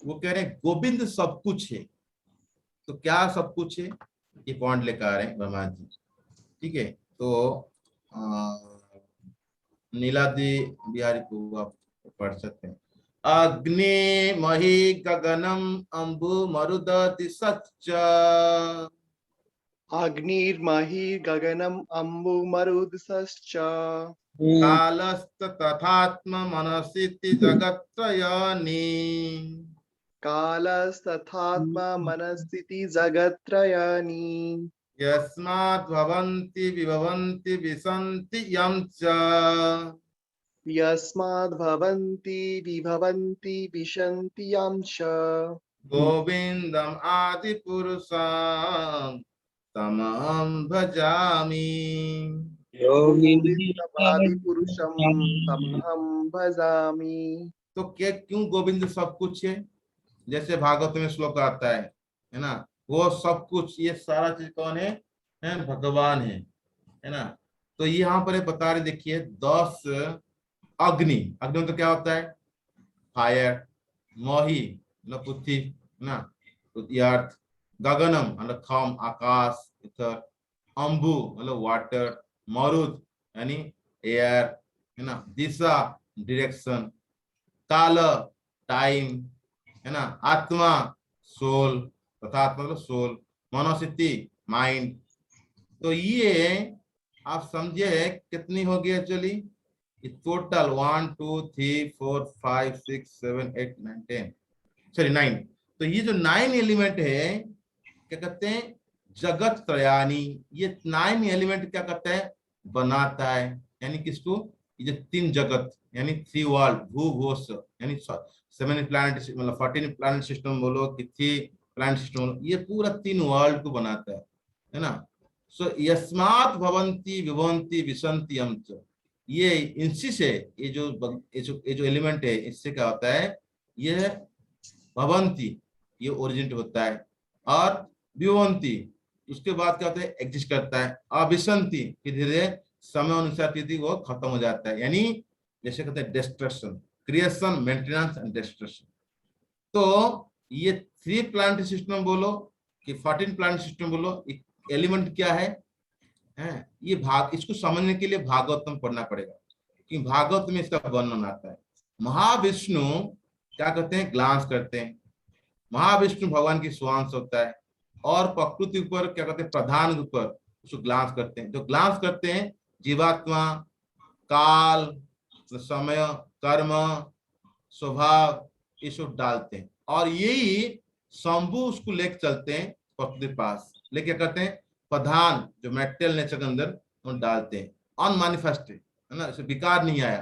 वो कह रहे हैं गोविंद सब कुछ है। तो क्या सब कुछ है? ये पॉइंट लेकर आ रहे हैं ब्रह्मा जी। ठीक है, तो नीलाद्रि बिहारी को आप पढ़ सकते हैं। अग्नि मही गगनम अंबु मरुदति सच्च अग्निर्महि गगनम् अम्बुमरुदश्च कालस्त तथात्म मनसिति जगत्त्रयानि कालस्तथात्मा मनस्थिति जगत्त्रयानि यस्मात् भवन्ति विभवन्ति विसन्ति यं च यस्माद्भवन्ति विभवन्ति विशन्ति यं च गोविन्दम् आदिपुरुषं तमहं भजामि। गोविन्दमादिपुरुषं तमहं भजामि। तो क्या क्यों गोविंद सब कुछ है? जैसे भागवत में श्लोक आता है ना, वो सब कुछ, ये सारा चीज कौन है भगवान है ना। तो यहाँ पर बता रहे, देखिए 10 अग्नि, अग्नि मतलब क्या होता है? फायर। मोही मतलब पृथ्वी है ना, तो अर्थ। गगनम मतलब थम आकाश, इथर। अम्बु मतलब वाटर। मरुद यानी एयर, है ना। दिशा डायरेक्शन। काल टाइम, है ना। आत्मा सोल, तथा आत्मा मतलब सोल। मनोसिद्धि माइंड। तो ये आप समझे कितनी होगी एक्चुअली? Total 1 2 3 4 5 6 7 8 9 10, sorry 9। तो ये जो 9 एलिमेंट है, क्या कहते हैं? जगत त्रयानी। ये 9 एलिमेंट क्या करता है? बनाता है। यानी किसको? ये जो 3 जगत, यानी 3 वर्ल्ड, भू भोस, यानी 7 प्लैनेट, मतलब 14 प्लैनेट सिस्टम बोलो कि 3 प्लैनेट सिस्टम बोलो, ये पूरा 3 वर्ल्ड को बनाता है ना। सो यस्मात् भवन्ति विभवन्ति विसन्ति अंच। ये इनसी से, ये जो एलिमेंट है, इससे क्या होता है? ये भवंती, ये ओरिजिनेट होता है। और विभवंती, उसके बाद क्या होता है? एग्जिस्ट करता है। अविसंति, फिर धीरे धीरे समय अनुसार वो खत्म हो जाता है। यानी जैसे कहते हैं destruction, creation, maintenance and destruction. तो ये 3 प्लांट सिस्टम बोलो कि 14 प्लांट सिस्टम बोलो, एलिमेंट क्या है ये भाग, इसको समझने के लिए भागवतम पढ़ना पड़ेगा, क्योंकि भागवत में इसका वर्णन आता है। महाविष्णु क्या करते हैं? ग्लांस करते हैं। महाविष्णु भगवान की स्वांश होता है, और प्रकृति ऊपर क्या करते हैं? प्रधान ऊपर उसको ग्लांस करते हैं। जो ग्लांस करते हैं, जीवात्मा, काल, समय, कर्म, स्वभाव, ये सब डालते हैं। और यही शंभु उसको लेके चलते हैं प्रकृति पास, लेके क्या करते हैं? प्रधान जो मेटेरियल नेचर के अंदर वो डालते हैं। अनमैनिफेस्टेड, है ना, इसे विकार नहीं आया।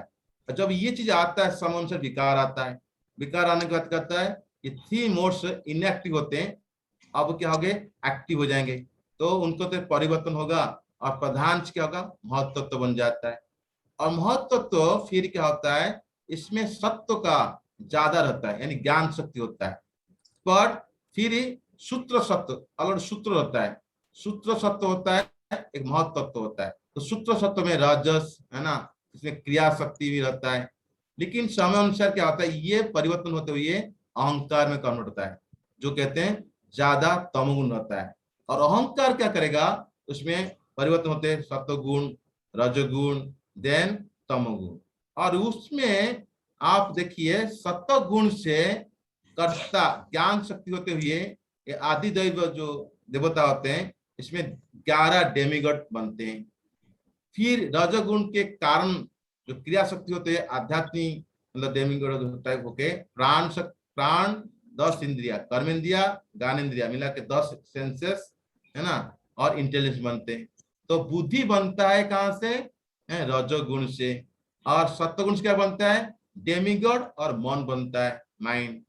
और जब ये चीज आता है, समय अनुसार विकार आता है। विकार आने के बाद कहता है ये 3 मोड्स इनएक्टिव होते हैं, अब क्या हो गए? एक्टिव हो जाएंगे। तो उनको तो परिवर्तन होगा, और प्रधान क्या होगा? महत्व तो बन जाता है। और महत्व तो फिर क्या होता है? इसमें सत्व का ज्यादा रहता है, यानी ज्ञान शक्ति होता है। पर फिर सूत्र सत्व, अलग सूत्र होता है। सूत्र सत्व होता है, एक महत्व तत्व होता है। तो सूत्र सत्व में राजस, है ना, इसमें क्रिया शक्ति भी रहता है। लेकिन समय अनुसार क्या होता है? ये परिवर्तन होते हुए अहंकार में कन्वर्ट होता है, जो कहते हैं ज्यादा तमोगुण रहता है। और अहंकार क्या करेगा? उसमें परिवर्तन होते हैं सत्वगुण, रजोगुण, देन तमोगुण। और उसमें आप देखिए सत्वगुण से कर्ता ज्ञान शक्ति होते हुए ये आदि दैव जो देवता होते हैं, इसमें 11 डेमिगॉड बनते हैं। फिर रजोगुण के कारण जो क्रिया शक्ति होते हैं, आध्यात्मिक मतलब डेमिगॉड टाइप होके प्राण 10 इंद्रिया, कर्मेंद्रिया, ज्ञानेन्द्रिया मिला के 10 सेंसेस, है ना, और इंटेलिजेंस बनते हैं। तो बुद्धि बनता है कहां से? रजोगुण से। और सत्वगुण से क्या बनता है? डेमिगॉड और मन बनता है, माइंड,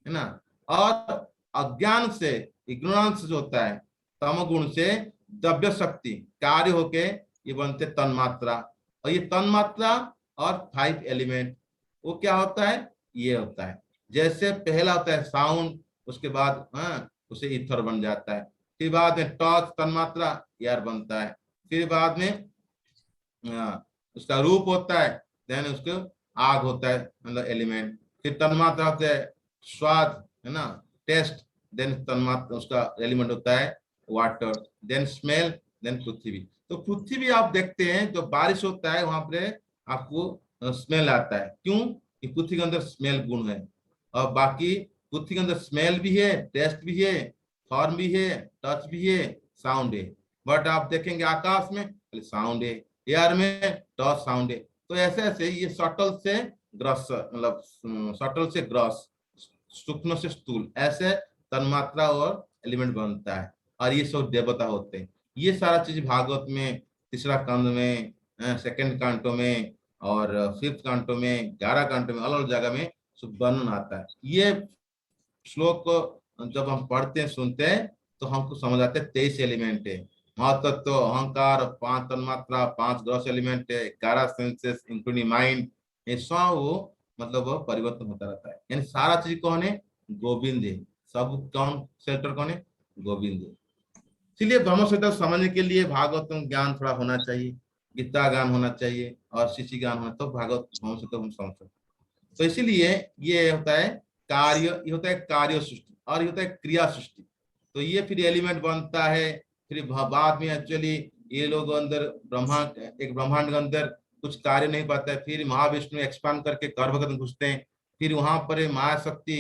है ना। और अज्ञान से, इग्नोरेंस जो होता है, तमोगुण से द्रव्य शक्ति कार्य होके ये बनते तन्मात्रा। और ये तन्मात्रा और 5 एलिमेंट, वो क्या होता है? ये होता है जैसे पहला होता है साउंड, उसके बाद उसे ईथर बन जाता है। फिर बाद में टच तन्मात्रा एयर बनता है। फिर बाद में उसका रूप होता है, देन उसको आग होता है, मतलब एलिमेंट। फिर तन्मात्रा होता है स्वाद, है ना, टेस्ट, देन तन्मात्रा उसका एलिमेंट होता है वाटर, देन स्मेल, देन पृथ्वी। तो पृथ्वी आप देखते हैं जो बारिश होता है वहां पे आपको स्मेल आता है। क्यों? कि पृथ्वी के अंदर स्मेल गुण है। और बाकी पृथ्वी के अंदर स्मेल भी है, टेस्ट भी है, फॉर्म भी है, टच भी है, साउंड है। बट आप देखेंगे आकाश में खाली साउंड है, एयर में टच साउंड है। तो ऐसे ऐसे ये सटल से ग्रस, मतलब सटल से ग्रस, सूक्ष्म से स्थूल, ऐसे तन्मात्रा और एलिमेंट बनता है। और ये सब देवता होते हैं। ये सारा चीज भागवत में 3रा कांड में, 2nd कांटो में, और 5th कांटो में, 11 कांटो में, अलग अलग जगह में सब वर्णन आता है। ये श्लोक को जब हम पढ़ते हैं, सुनते हैं, तो हमको समझ आते हैं 23 एलिमेंट है। महतत्व, अहंकार, 5 तन्मात्रा, 5 ग्रॉस एलिमेंट है, 11 सेंसेस इंक्लूडिंग माइंड, ये सब वो मतलब वो परिवर्तन होता रहता है। यानी सारा चीज कौन है? गोविंद है। सब कौन सेंटर कौन है? गोविंद है। इसलिए ब्रह्म सूत्र समझने के लिए भागवतम ज्ञान थोड़ा होना चाहिए, गीता ज्ञान होना चाहिए और शिशि ज्ञान होना, तो भागवत ब्रह्म सूत्र हम समझ सकते। तो इसीलिए ये होता है कार्य, ये होता है कार्य सृष्टि और ये होता है क्रिया सृष्टि। तो ये फिर एलिमेंट बनता है, फिर बाद में एक्चुअली ये लोग अंदर एक ब्रह्मांड के अंदर कुछ कार्य नहीं पाता है, फिर महाविष्णु एक्सपांड करके गर्भगत में घुसते हैं, फिर वहां पर माया शक्ति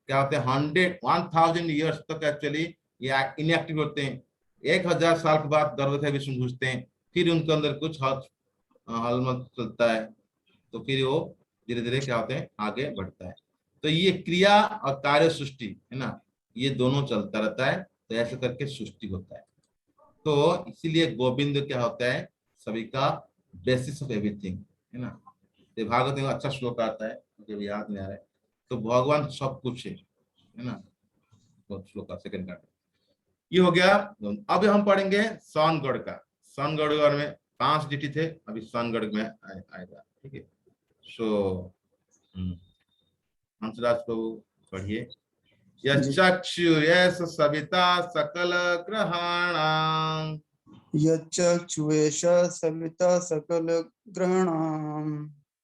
क्या होते हैं 100,000 ईयर्स तक एक्चुअली ये इनएक्टिव होते हैं। 1000 साल के बाद गर्भगत विष्णु घुसते हैं, फिर उनके अंदर कुछ हलमत चलता है, तो फिर वो धीरे धीरे क्या होते हैं आगे बढ़ता है। तो ये क्रिया और कार्य सृष्टि है ना, ये दोनों चलता रहता है, तो ऐसे करके सृष्टि होता है। तो इसीलिए गोविंद क्या होता है? सभी का बेसिस ऑफ एवरीथिंग है ना। तो भागवत में अच्छा श्लोक आता है, मुझे याद नहीं आ रहा है। तो भगवान सब कुछ है ना। तो श्लोक का सेकंड का ये हो गया। अब हम पढ़ेंगे सोनगढ़ का। सोनगढ़ में 5 डिटी थे, अभी सोनगढ़ में आएगा, ठीक है। सो हंसराज प्रभु पढ़िए। यक्षुरेश सविता सकल ग्रहाणां यच्चक्षुवेश सविता सकल ग्रहाणाम्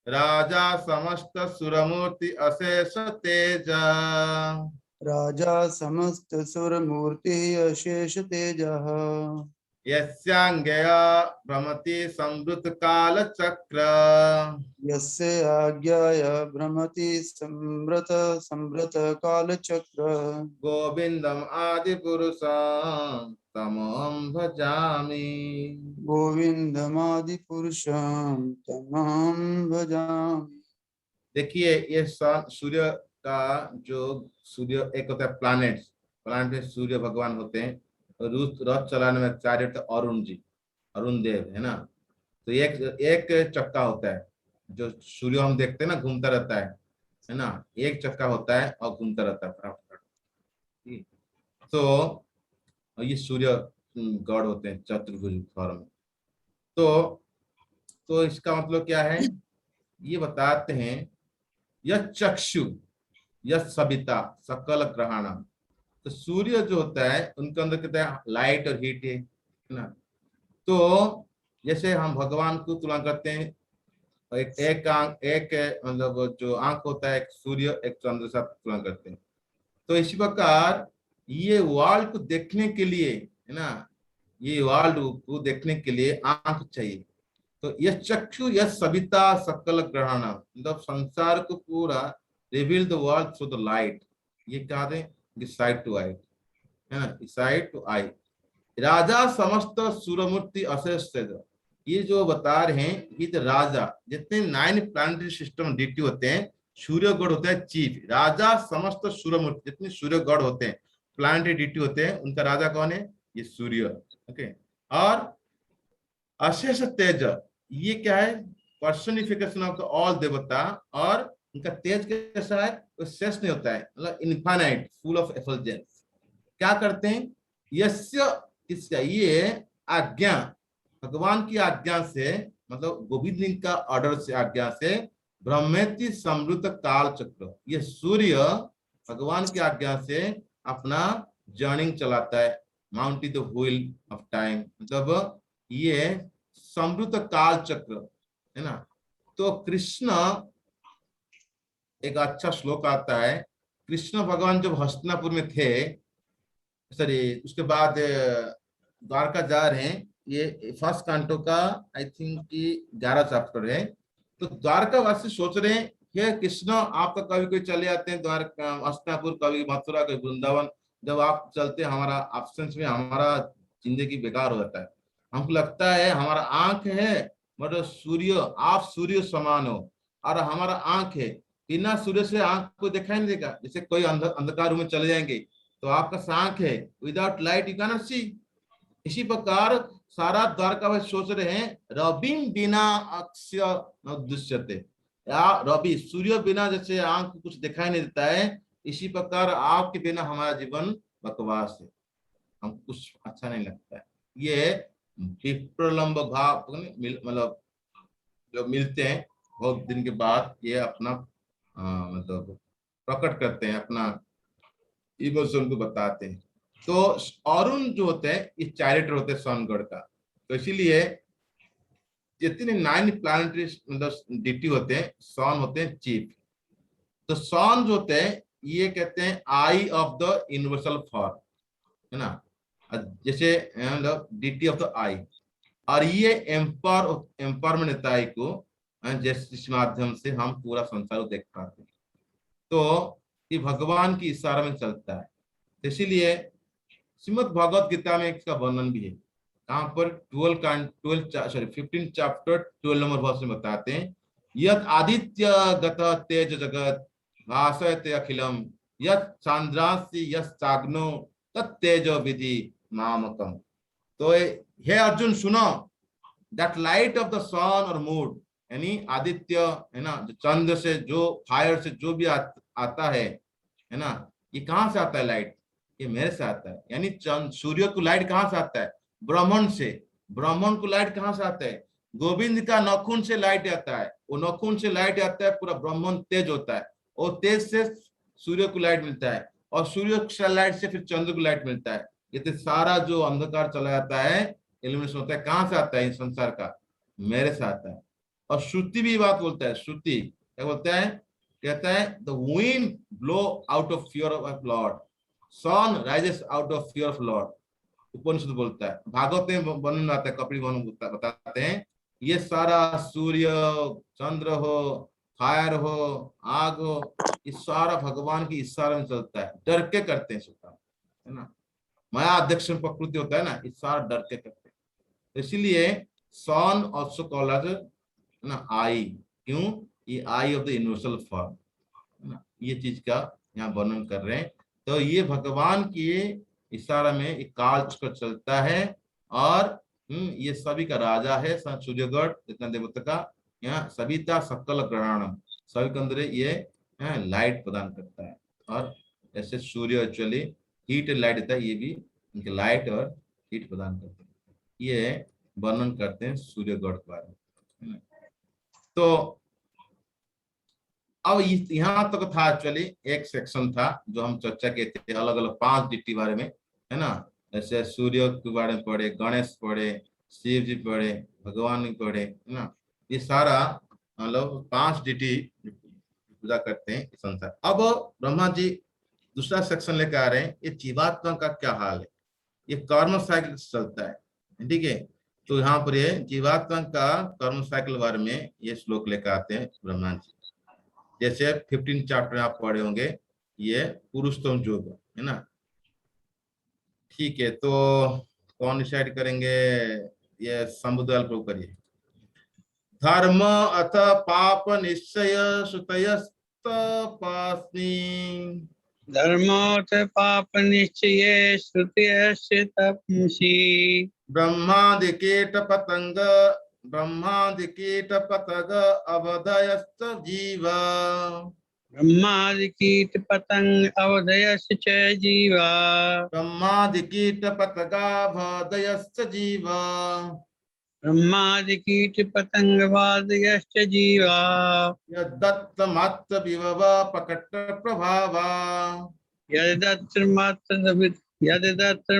राजा समस्त सुरमूर्ति अशेष तेज राजा समस्त सुर मूर्ति अशेष तेजः यस्यांगया भ्रमति संवृत काल चक्र यस्य आज्ञाय भ्रमति संवृत काल चक्र गोविंदम आदि पुरुषं तमहं भजामि। गोविंदमादि पुरुषं तमहं भजामि। देखिए ये सूर्य का जो सूर्य एक होता है प्लैनेट में सूर्य भगवान होते हैं। रथ चलाने में चार्यट अरुण जी, अरुण देव है ना। तो एक चक्का होता है, जो सूर्य हम देखते हैं ना घूमता रहता है ना। एक चक्का होता है और घूमता रहता है फटाफट। तो ये सूर्य गॉड होते हैं चतुर्भुज फॉर्म में। तो इसका मतलब क्या है? ये बताते हैं यह चक्षु यह सविता सकल ग्रहाणाम। तो सूर्य जो होता है उनके अंदर कहते हैं लाइट और हीट है ना। तो जैसे हम भगवान को तुलना करते हैं, एक आंख, एक मतलब जो आंख होता है एक सूर्य एक चंद्र से तुलना करते हैं। तो इसी प्रकार ये वर्ल्ड को देखने के लिए है ना, ये वर्ल्ड को देखने के लिए आंख चाहिए। तो यह चक्षु यह सविता सकल ग्रहण, मतलब संसार को पूरा reveal the world through the light. ये क्या है? साइड टू आई है ना, साइड टू आई। राजा समस्त सूर्यमूर्ति अशेष तेज, ये जो बता रहे हैं ये तो राजा जितने 9 प्लानिटरी सिस्टम डीटी होते हैं, सूर्य गॉड होता है चीफ। राजा समस्त सूर्यमूर्ति जितने सूर्य गॉड होते हैं प्लानिटरी डीटी होते हैं, उनका राजा कौन है? ये सूर्य। ओके। और अशेष तेज ये क्या है? पर्सनिफिकेशन ऑफ द ऑल देवता। और उनका तेज कैसा है? वो शेष नहीं होता है, मतलब इनफाइनाइट, फुल ऑफ एफल्जेंस। क्या करते हैं? यस्य इसका ये आज्ञा, भगवान की आज्ञा से, मतलब गोविंद जी का ऑर्डर से, आज्ञा से ब्रह्मेति समृत काल चक्र, ये सूर्य भगवान की आज्ञा से अपना जर्निंग चलाता है, mountain the wheel of time, मतलब ये समृत काल चक्र है ना। तो कृष्ण, एक अच्छा श्लोक आता है, कृष्ण भगवान जब हस्तिनापुर में थे, सॉरी उसके बाद द्वारका जा रहे हैं, ये फर्स्ट कांटो का आई थिंक कि 11 चैप्टर है। तो द्वारका वासी सोच रहे हैं हे कृष्ण, आपका कभी कोई चले आते हैं द्वारका हस्तिनापुर, कभी मथुरा, कभी वृंदावन, जब आप चलते हमारा एब्सेंस में हमारा जिंदगी बेकार हो जाता है। हमको लगता है हमारा आंख है मतलब सूर्य, आप सूर्य समान हो, और हमारा आंख है, बिना सूर्य से आंख को दिखाई नहीं देगा। जैसे कोई अंधकार रूम में चले जाएंगे तो आपका आंख है, without light you can not see. इसी प्रकार सारा द्वारका सोच रहे हैं रविम बिना अक्ष्य न दृश्यते, या रवि सूर्य बिना जैसे आंख को कुछ दिखाई नहीं देता है, इसी प्रकार आपके बिना हमारा जीवन बकवास है, हम कुछ अच्छा नहीं लगता है ये विप्रलंब भाव मतलब जो मिलते हैं बहुत दिन के बाद ये अपना मतलब प्रकट करते हैं, अपना इमोशन को बताते हैं। तो अरुण जो होते हैं ये चारिटर होते हैं सोनगढ़ का। तो इसीलिए जितने 9 प्लानिटरी मतलब डिटी होते हैं, सन होते हैं चीफ। तो सन जो होते हैं ये कहते हैं आई ऑफ द यूनिवर्सल फॉर्म, है ना, जैसे मतलब डिटी ऑफ द आई। और ये एम्पावरमेंट देता है को, जिस माध्यम से हम पूरा संसार को देख पाते हैं। तो ये भगवान की इशारा में चलता है। इसीलिए श्रीमद् भगवत गीता में इसका वर्णन भी है। यहाँ पर 15 चैप्टर 12 नंबर वर्ष में बताते हैं, यद आदित्य गत तेज जगत भासयते अखिलम यद चांद्रांसि यस्ताग्नो तत्तेजो विधि मामकम। तो हे अर्जुन सुनो, दैट लाइट ऑफ द सन और मून, यानी आदित्य है ना, जो चंद्र से, जो फायर से जो भी आता है ना, ये कहाँ से आता है लाइट? ये मेरे से आता है। यानी चंद्र सूर्य को लाइट कहाँ से आता है? ब्रह्मांड से। ब्रह्मांड को लाइट कहाँ से आता है? गोविंद का नाखून से लाइट आता है। वो नाखून से लाइट आता है, पूरा ब्रह्मांड तेज होता है, और तेज से सूर्य को लाइट मिलता है, और सूर्य की लाइट से फिर चंद्र को लाइट मिलता है। ये तो सारा जो अंधकार चला जाता है, इल्यूमिनेशन होता है, कहाँ से आता है? इस संसार का मेरे से आता है। और श्रुति भी बात बोलता है। श्रुति क्या बोलता है? कहता है the wind blow out of fear of lord, sun rises out of fear of lord. Upanishad बोलता है, भागवत में वर्णन आता है, कपिल मुनि बताते हैं, ये सारा सूर्य, चंद्र हो, फायर हो, आग हो, ये सारा भगवान की इशारा में चलता है। डर के करते हैं सब काम, है ना। माया अध्यक्ष प्रकृति होता है ना, ये सारा डर के करते हैं। तो इसीलिए सन ऑल्सो कॉल्ड एज ना आई। क्यों? ये आई ऑफ द यूनिवर्सल फॉर्म, है ना। ये चीज का यहाँ वर्णन कर रहे हैं। तो ये भगवान की इशारा में एक काल चक्र चलता है, और ये सभी का राजा है सूर्यगढ़ जितना देवता का। यहाँ सविता सकल ग्रहणम, सभी के अंदर ये लाइट प्रदान करता है। और जैसे सूर्य एक्चुअली हीट लाइट देता है, ये भी इनके लाइट और हीट प्रदान करते हैं। ये वर्णन करते हैं सूर्यगढ़ के बारे में। तो अब यहाँ तक था एक्चुअली एक सेक्शन था जो हम चर्चा किए थे, अलग अलग 5 डिटी बारे में, है ना। जैसे सूर्य के बारे में पढ़े, गणेश पढ़े, शिव जी पढ़े, भगवान जी पढ़े, है ना। ये सारा मतलब 5 डिटी पूजा करते हैं संसार। अब ब्रह्मा जी दूसरा सेक्शन लेकर आ रहे हैं, ये जीवात्मा का क्या हाल है। ये कर्म साइकिल चलता है, ठीक है। तो यहाँ पर ये जीवात्मा का कर्म साइकिल बारे में ये श्लोक लेकर आते हैं ब्रह्मा जी। जैसे 15 चैप्टर आप पढ़े होंगे, ये पुरुषोत्तम योग, है ना। ठीक है, तो कौन डिसाइड करेंगे? ये समुद्र प्रभु करिए। धर्म अथ पाप निश्चय श्रुतयस्तपास्मि, धर्मोऽथ पाप निश्चये श्रुतयस्य तपसि। ब्रह्मादिकीट पतंग अवधयस्त जीव, ब्रह्मादिकीट पतंग अवधयस्य च जीवा। ब्रह्मादिकीट पतगावधयस्त जीव, ब्रह्मादिकीट पतंगवादयश्च जीवा। यद्दत्त मात्र विभव प्रकट प्रभावा, यदत्र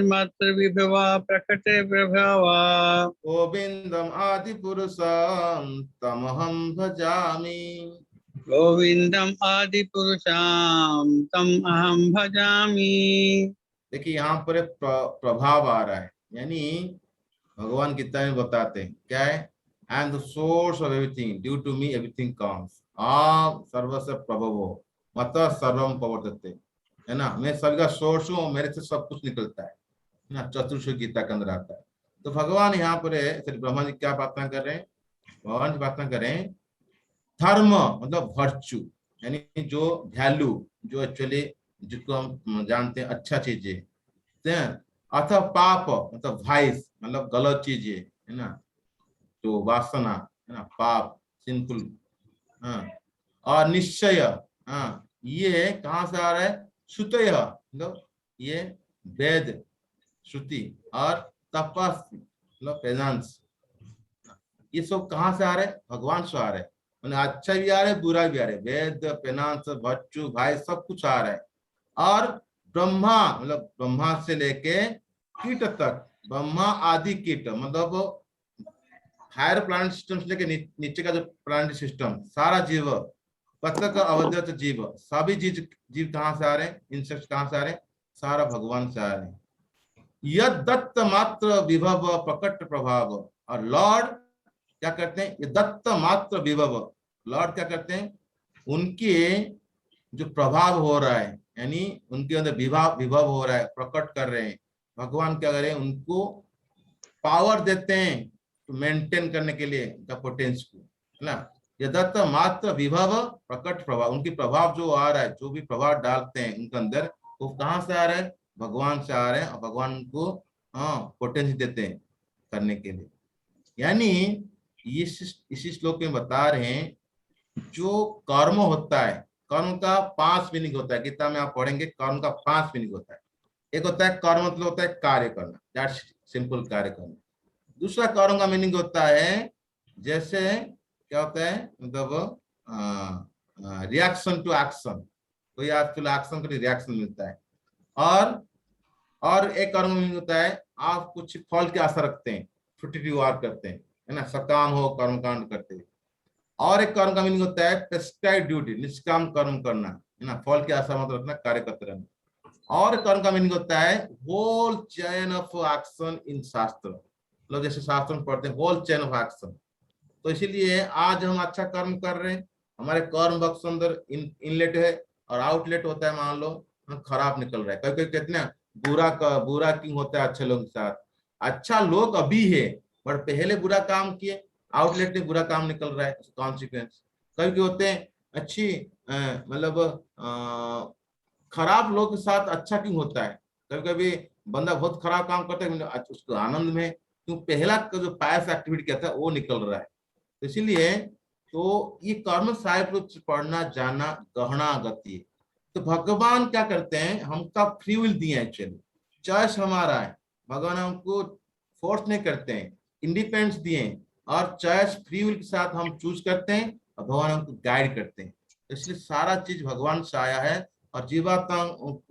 मात्र विभवा प्रकट प्रभावा। गोविंदम आदि पुरुषं तमहं भजामि। गोविंदम आदि पुरुषाम तम अहम भजामि। देखिए यहाँ पर एक प्रभाव आ रहा है, यानी भगवान गीता में बताते हैं क्या है? And the source of everything, due to me everything comes, आप सर्वस्य प्रभवो मत सर्वम प्रवर्तते, है ना। मैं सबका सोर्स हूँ, मेरे से सब कुछ निकलता है ना। चतुर्थ गीता के अंदर आता है। तो भगवान यहाँ पर ब्रह्मा जी क्या प्रार्थना कर रहे हैं? भगवान जी प्रार्थना कर रहे हैं धर्म मतलब वर्च्यू, यानी जो वैल्यू, जो एक्चुअली जिसको हम जानते हैं अच्छा चीजें, अथवा पाप मतलब वाइस मतलब गलत चीजें, है ना, जो वासना, है ना, पाप सिंपल। हाँ, और निश्चय, हाँ, ये कहाँ से आ रहा है? श्रुतय मतलब ये वेद श्रुति, और तपस्वी मतलब पेनांस, ये सब कहाँ से आ रहे? भगवान से आ रहे। मैंने अच्छा भी आ रहे, बुरा भी आ रहे, वेद, पेनांस, बच्चू भाई सब कुछ आ रहा है। और ब्रह्मा मतलब ब्रह्मा से लेके कीट तक, ब्रह्मा आदि कीट मतलब हायर प्लानिट सिस्टम से लेके नीचे का जो प्लानिट सिस्टम, सारा जीव, पतक अवधत जीव, सभी जीव जीव कहाँ से आ रहे हैं? इंसेक्ट कहाँ से आ रहे हैं? सारा भगवान से आ रहे हैं। यद दत्त मात्र विभव प्रकट प्रभाव, और लॉर्ड क्या करते हैं? ये दत्त मात्र विभव, लॉर्ड क्या करते हैं? उनके जो प्रभाव हो रहा है, यानी उनके अंदर विभव हो रहा है, प्रकट कर रहे हैं। भगवान क्या करें? उनको पावर देते हैं तो मेंटेन करने के लिए उनका पोटेंस को, है ना। ये दत्त मात्र विभव प्रकट प्रभाव, उनकी प्रभाव जो आ रहा है, जो भी प्रभाव डालते हैं उनके अंदर, वो कहाँ से आ रहा है? भगवान से आ रहे हैं। और भगवान उनको पोटेंस देते हैं करने के लिए। यानी इसी श्लोक में बता रहे हैं, जो कर्म होता है, कर्म का 5 मीनिंग होता है। गीता में आप पढ़ेंगे, कर्म का 5 मीनिंग होता है। एक होता है कर्म मतलब होता है कार्य करना, दैट्स सिंपल, कार्य करना। दूसरा कर्म का मीनिंग होता है, जैसे क्या होता है, मतलब रिएक्शन टू एक्शन, कोई आपके एक्शन के लिए रिएक्शन मिलता है। और एक कर्म मीनिंग होता है, आप कुछ फल की आशा रखते हैं, छुट्टी वार करते हैं, है ना, सकाम हो कर्मकांड करते हैं। और एक कर्म का मीनिंग होता है प्रेस्क्राइब ड्यूटी, निष्काम कर्म करना, है ना, फल की आशा मत रखना, कार्य करते रहना। और कर्म का मीनिंग होता है whole chain of action in shastra, मतलब जैसे शास्त्र में पढ़ते हैं होल चेन ऑफ एक्शन। तो इसीलिए आज हम अच्छा कर्म कर रहे हैं, हमारे कर्म बक्स अंदर इनलेट है और आउटलेट होता है, मान लो खराब निकल रहा है। कभी कभी कहते हैं बुरा क्यों होता है अच्छे लोगों के साथ? अच्छा लोग अभी है, पर पहले बुरा काम किए, आउटलेट में बुरा काम निकल रहा है, कॉन्सिक्वेंस। कभी कभी होते हैं अच्छी मतलब खराब लोग के साथ अच्छा क्यों होता है? कभी कभी बंदा बहुत खराब काम करता है, उसको आनंद में क्यों, पहला का जो पायस एक्टिविटी कहता है वो निकल रहा है। तो इसीलिए तो ये कर्म साहिब पढ़ना जाना गहना गति है। तो भगवान क्या करते हैं, हमका फ्री विल दिए, एक्चुअली चॉइस हमारा है, भगवान हमको फोर्स नहीं करते हैं, इंडिपेंडेंस दिए, और चॉइस फ्री विल के साथ हम चूज करते हैं और भगवान हमको गाइड करते हैं। तो इसलिए सारा चीज भगवान से आया है, और जीवात्मा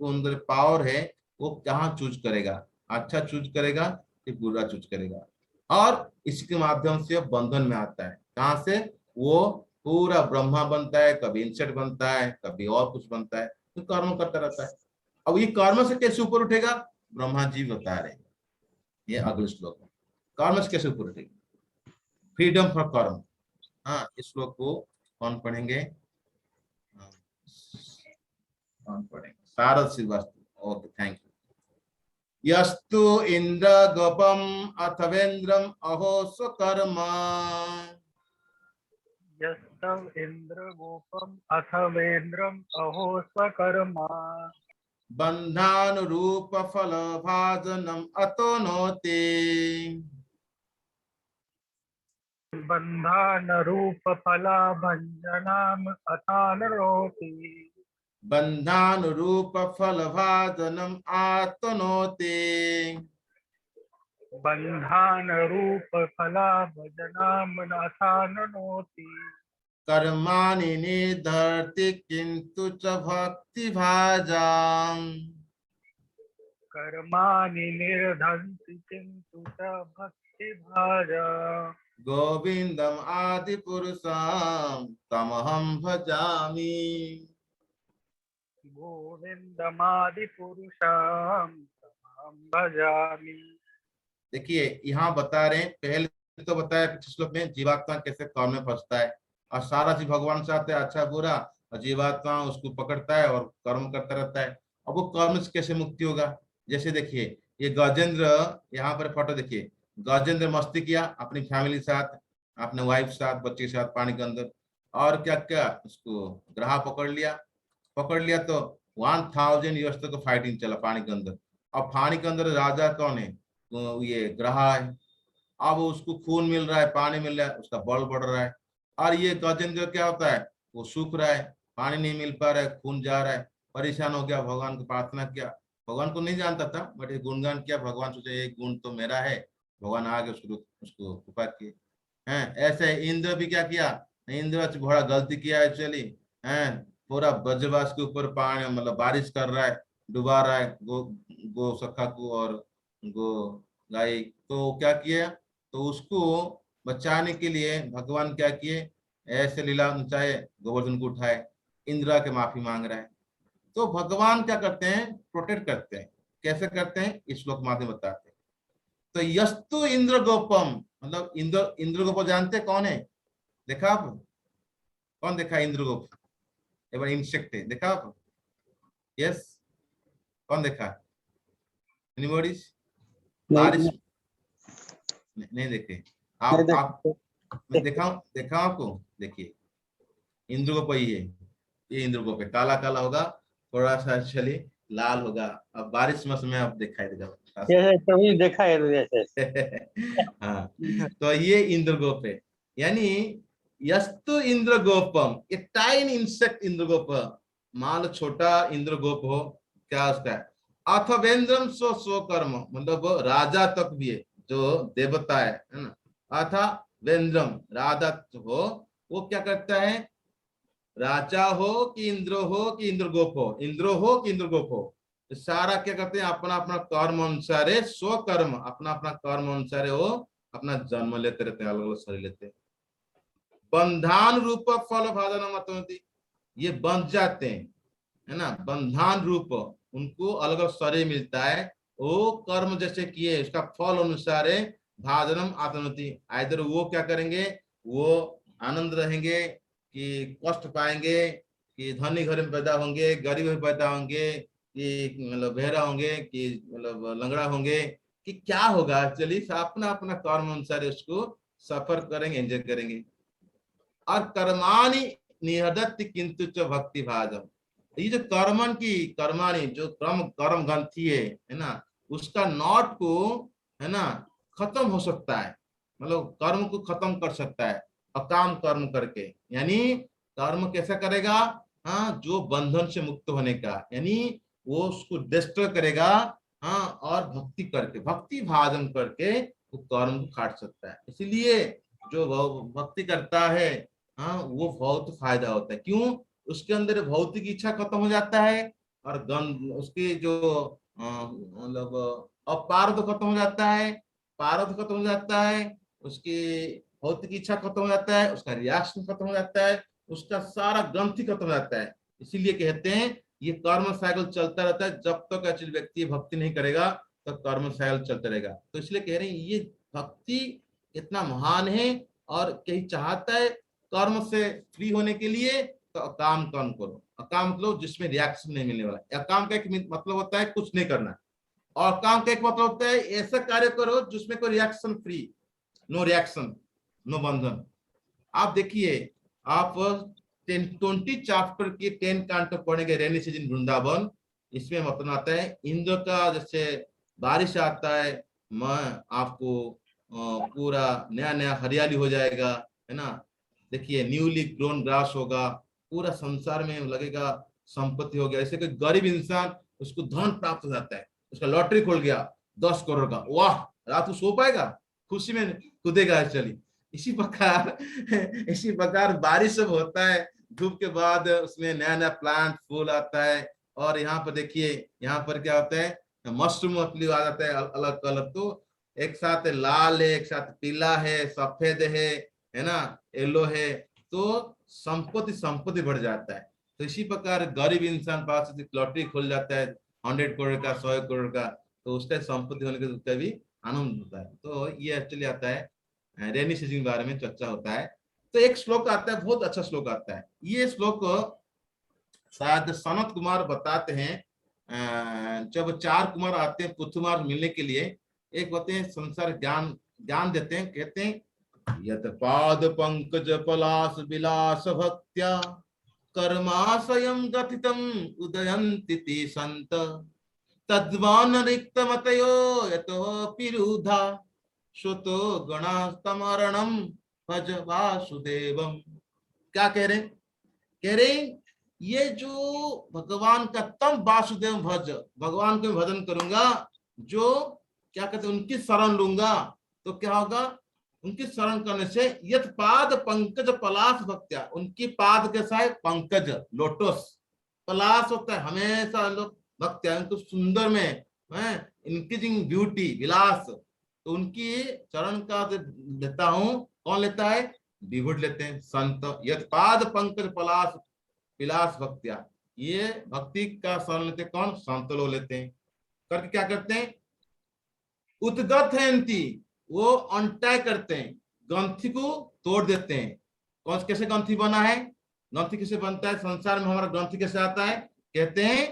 अंदर पावर है, वो कहाँ चूज करेगा, अच्छा चूज करेगा कि बुरा चूज करेगा। और इसके माध्यम से बंधन में आता है, कहाँ से? वो पूरा ब्रह्मा बनता है, कभी इंसेक्ट बनता है, कभी और कुछ बनता है, तो कर्म करता रहता है। अब ये कर्म से कैसे ऊपर उठेगा? ब्रह्मा जी बता रहे हैं ये अगले श्लोक में, कर्म से कैसे ऊपर उठेगा, फ्रीडम फॉर कर्म। हाँ, इस श्लोक को कौन पढ़ेंगे? कौन पढ़ेंगे? Sharad Srivastava. Okay, thank you. यस्तु इंद्र गोपम अथवेन्द्रम अहो स्वकर्मा, यस्तव इन्द्रगोपम् अथवेन्द्रम् अहो स्वकर्मा, बंधानुरूप फल भाजनम अतनोति, बन्धानरूपफलाभञ्जनाम् अथानरोति, बंधानुरूप फल भाजनम आतनोति, बन्धानरूपफलाभजनाम् अथानरोति, कर्माणि निर्धर्ति किंतु च भक्ति भाजाम, कर्माणि निर्धन्ति किन्तु च भक्तिभाजा, गोविंदम आदि पुरुषम तमहम भजामि। गोविन्दमादिपुरुषं तमहं भजामि। देखिए यहाँ बता रहे हैं, पहले तो बताया पिछले श्लोक में जीवात्मा कैसे कर्म में फंसता है, और सारा चीज भगवान से आता है, अच्छा बुरा, और जीवात्मा उसको पकड़ता है और कर्म करता रहता है। अब वो कर्म से कैसे मुक्ति होगा? जैसे देखिए ये गजेंद्र, यहाँ पर फोटो देखिए, गजेंद्र मस्ती किया अपनी फैमिली के साथ, अपने वाइफ के साथ, बच्चे के साथ पानी के अंदर, और क्या क्या उसको ग्रह पकड़ लिया तो 1000 ईयर्स तक फाइटिंग चला पानी के अंदर। अब पानी के अंदर राजा कौन है? तो ये ग्रह है। अब उसको खून मिल रहा है, पानी मिल रहा है, उसका बल बढ़ रहा है। और ये गजेंद्र क्या होता है, वो सूख रहा है, पानी नहीं मिल पा रहा है, खून जा रहा है, परेशान हो गया, भगवान को प्रार्थना किया, भगवान को नहीं जानता था, बट ये गुणगान किया, भगवान सोचे एक गुण तो मेरा है, भगवान आगे उसको कृपा किए हैं। ऐसे इंद्र भी क्या किया, इंद्र बड़ा गलती किया एक्चुअली है, पूरा ब्रजवास के ऊपर पानी मतलब बारिश कर रहा है, डुबा रहा है गो सखा को और गो गाय। तो क्या किया, तो उसको बचाने के लिए भगवान क्या किए, ऐसे लीला चाहे गोवर्धन को उठाए, इंद्रा के माफी मांग रहा है। तो भगवान क्या करते हैं, प्रोटेक्ट करते हैं। कैसे करते हैं, इस श्लोक माध्यम बताते हैं। तो यस्तु इंद्र गोपम, मतलब इंद्र गोप जानते हैं कौन है, देखा आप, कौन देखा इंद्र गोप, एक बार इंसेक्ट है, देखा आप, यस, कौन देखा, एनीबॉडी, बारिश नहीं देखे आप मैं देखा आपको, देखिए इंद्र गोप ही है, ये इंद्र गोप है, काला काला होगा, थोड़ा सा चलिए लाल होगा, अब बारिश मौसम में आप दिखाई देगा। जैसे कभी देखा है तो जैसे हाँ, तो ये इंद्र गोप है, यानी यस्तु इंद्र गोपम, ये टाइन इंसेक्ट इंद्र गोप, मान लो छोटा इंद्र गोप हो, क्या उसका है, अथवेंद्रम स्व स्वकर्म, मतलब राजा तक भी है, जो देवता है ना, अथा वेंद्रम राजा हो, वो क्या करता है, राजा हो कि इंद्र हो कि इंद्रगोप हो, इंद्र हो कि इंद्रगोप हो, तो सारा क्या करते हैं, अपना अपना कर्म अनुसार, स्वकर्म, अपना अपना कर्म अनुसार वो अपना जन्म लेते रहते हैं, अलग अलग शरीर लेते हैं। बंधान रूप फल भादन मतवती, ये बंध जाते हैं, है ना, बंधान रूप, उनको अलग अलग शरीर मिलता है, वो कर्म जैसे किए उसका फल अनुसार भादनम आत्मति, आइदर वो क्या करेंगे, वो आनंद रहेंगे कि कष्ट पाएंगे, कि धनी घर में पैदा होंगे, गरीब में पैदा होंगे, कि मतलब बहरा होंगे, कि मतलब लंगड़ा होंगे, कि क्या होगा, चलिए अपना अपना कर्म अनुसार उसको सफर करेंगे, एंजॉय करेंगे। और कर्माणि निहदत्ति किंतु च भक्ति भाजम, ये जो कर्माणि जो कर्म ग्रंथि है ना, उसका नॉट को, है ना, खत्म हो सकता है, मतलब कर्म को खत्म कर सकता है अकाम कर्म करके, यानी कर्म कैसा करेगा, हाँ, जो बंधन से मुक्त होने का, यानी वो उसको डिस्ट्रॉय करेगा, हाँ, और भक्ति करके, भक्ति भाजन करके वो कर्म को काट सकता है। इसलिए जो भक्ति करता है, हाँ, वो बहुत फायदा होता है, क्यों, उसके अंदर भौतिक इच्छा खत्म हो जाता है, और गंध उसकी जो मतलब अपारध खत्म हो जाता है, पारध खत्म हो जाता है, उसकी भौतिक इच्छा खत्म हो जाता है, उसका रिएक्शन खत्म हो जाता है, उसका सारा ग्रंथि खत्म हो जाता है। इसीलिए कहते हैं ये कर्म साइकिल चलता रहता है, जब तक एक्चुअली व्यक्ति भक्ति नहीं करेगा तो कर्म साइकिल चलता रहेगा। तो इसलिए कह रहे हैं ये भक्ति इतना महान है, और कहीं चाहता है कर्म से फ्री होने के लिए तो अकाम कर्म करो। अकाम मतलब जिसमें रिएक्शन नहीं मिलने वाला, अकाम का एक मतलब होता है कुछ नहीं करना, और काम का एक मतलब होता है ऐसा कार्य करो जिसमें कोई reaction free, no reaction, no bandhan. आप देखिए, आप 20 चैप्टर के 10 कांड पढ़ेंगे रेनी सीजन वृंदावन, इसमें मतलब आता है इंद्र का जैसे बारिश आता है, मैं आपको पूरा नया नया हरियाली हो जाएगा, है ना, देखिए न्यूली ग्रोन ग्रास होगा, पूरा संसार में लगेगा संपत्ति हो गया। ऐसे कोई गरीब इंसान उसको धन प्राप्त हो जाता है, उसका लॉटरी खुल गया 10 करोड़ का, वाह, रात को सो पाएगा, खुशी में कूदेगा। चलिए इसी प्रकार बारिश सब होता है, धूप के बाद उसमें नया नया प्लांट फूल आता है, और यहाँ पर देखिए, यहाँ पर क्या होता है, मशरूम आ जाता है अलग कलर, तो एक साथ लाल है, एक साथ पीला है, सफेद है ना, येलो है, तो संपत्ति बढ़ जाता है। तो इसी प्रकार गरीब इंसान पास लॉटरी खुल जाता है 100 करोड़ का, 100 करोड़ का, तो उसका संपत्ति होने का भी आनंद होता है। तो ये एक्चुअली आता है रेनी सीजन के बारे में चर्चा होता है। तो एक श्लोक आता है, बहुत अच्छा श्लोक आता है, ये श्लोक शायद सनत कुमार बताते हैं, जब 4 कुमार आते हैं पुत्रकुमार मिलने के लिए, एक होते हैं संसार ज्ञान देते हैं, कहते हैं यत पाद पंकज पलाश विलास भक्त्या कर्माशयम गथितम उदयन्ति ते संत तद्वान रिक्त मतयो यतो पिरुधा श्रुतो गणास्तमरणम भज वासुदेवम। क्या कह रहे, ये जो भगवान का तम वासुदेव भज, भगवान को भजन करूंगा, जो क्या कहते हैं उनकी शरण लूंगा, तो क्या होगा, उनकी शरण करने से यत पाद पंकज पलाश भक्त्या, उनकी पाद कैसा है, पंकज लोटस, पलाश होता है हमेशा लोग भक्त्या, उनको सुंदर में है, इंक्रीजिंग ब्यूटी विलास, तो उनकी चरण का लेता हूं, कौन लेता है, विभुड लेते हैं संत, यत पाद पंकज पलाश विलास भक्त्या, ये भक्ति का शरण लेते कौन, संत लोग लेते हैं। करके क्या करते हैं, उद्गत है इनती, वो अनटाई करते हैं, ग्रंथि को तोड़ देते हैं। कौन कैसे ग्रंथि बना है, ग्रंथि कैसे बनता है, संसार में हमारा ग्रंथि कैसे आता है, कहते हैं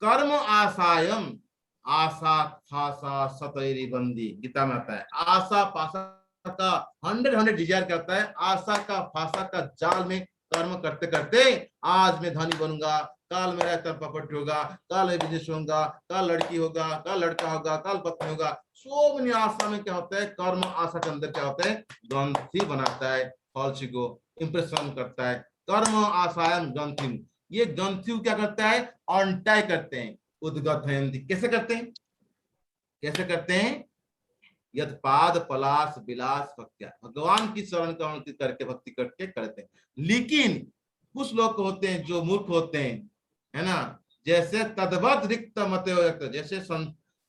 कर्म आशायम, आशा फासा सतैरी बंदी, गीता में आता है, आशा पाशा का 100 डिजायर करता है, आशा का फासा का जाल में कर्म करते करते आज मैं धनी बनूंगा, कल मेरा इतना प्रॉपर्टी होगा, कल बिजनेस होगा, कल लड़की होगा, कल लड़का होगा, कल पत्नी होगा, सो मनी आशा में क्या होता है, कर्म आशा के अंदर क्या होता है, ग्रंथि बनाता है, फॉल्सी को इंप्रेशन करता है, कर्म आशायम ग्रंथि, ये ग्रंथि क्या करता है, अनटाई करते हैं, उद्गत है, कैसे करते हैं, कैसे करते हैं, यद पाद पलाश विलास भक्त्या, भगवान की शरण का करके भक्ति करके करते हैं। लेकिन कुछ लोग होते हैं जो मूर्ख होते हैं, है ना, जैसे तद्वत रिक्त मत, जैसे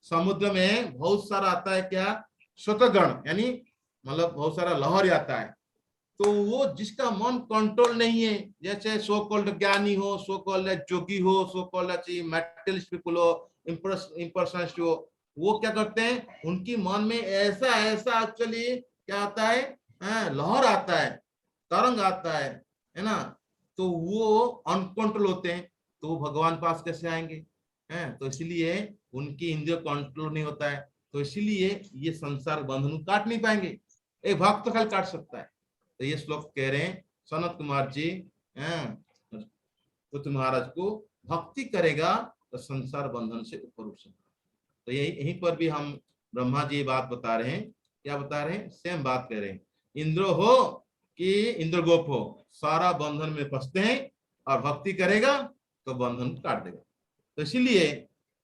समुद्र में बहुत सारा आता है क्या, स्वतगण, यानी मतलब बहुत सारा लहर आता है, तो वो जिसका मन कंट्रोल नहीं है, जैसे सो कॉल्ड ज्ञानी हो, सो कॉल्ड जोगी हो, सो कॉल्ड मैटेरियलिस्ट पीपल हो, इंपर्सनिस्ट हो, वो क्या करते हैं, उनकी मन में ऐसा ऐसा एक्चुअली क्या आता है, लहर आता है, तरंग आता है ना, तो वो अनकंट्रोल होते हैं, तो वो भगवान पास कैसे आएंगे, हैं, तो इसलिए उनकी इंद्रिय कंट्रोल नहीं होता है, तो इसीलिए ये संसार बंधन काट नहीं पाएंगे, एक भक्त खाली काट सकता है। तो ये श्लोक कह रहे हैं सनत कुमार जी, तो महाराज को भक्ति करेगा तो संसार बंधन से ऊपर उठ सकता। तो यहीं पर भी हम ब्रह्मा जी बात बता रहे हैं, क्या बता रहे हैं, सेम बात कह रहे हैं, इंद्र हो कि इंद्रगोप हो, सारा बंधन में फंसते हैं, और भक्ति करेगा तो बंधन काट देगा। तो इसीलिए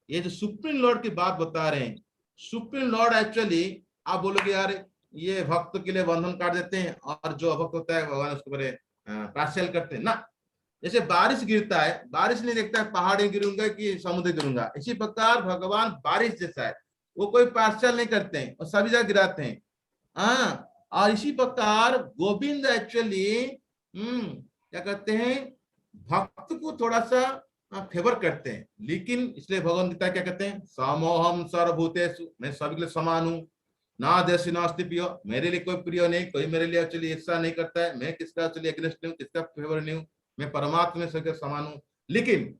ये जो सुप्रीम लॉर्ड की बात बता रहे हैं, सुप्रीम लॉर्ड एक्चुअली, आप बोलोगे यार ये भक्त के लिए बंधन काट देते हैं, और जो अभक्त होता है भगवान उसके बड़े पार्शियल करते हैं ना, जैसे बारिश गिरता है, बारिश नहीं देखता है पहाड़ी गिरूंगा कि समुद्र गिरूंगा, इसी प्रकार भगवान बारिश जैसा है, वो कोई पार्शियल नहीं करते हैं और सभी जगह गिराते हैं। हाँ, और इसी प्रकार गोविंद एक्चुअली क्या करते हैं, भक्त को थोड़ा सा फेवर करते हैं, लेकिन इसलिए भगवत गीता क्या कहते हैं, समोहम सर्वभूतेषु, मैं सभी के लिए समान हूँ, ना देशी नास्ति प्रिय, मेरे लिए कोई प्रिय नहीं, कोई मेरे लिए एक्चुअली ईर्षा नहीं करता है, मैं किसका एक्चुअली अगेंस्ट नहीं हूँ, किसका फेवर नहीं हूँ, मैं परमात्मा में सबके समान हूँ। लेकिन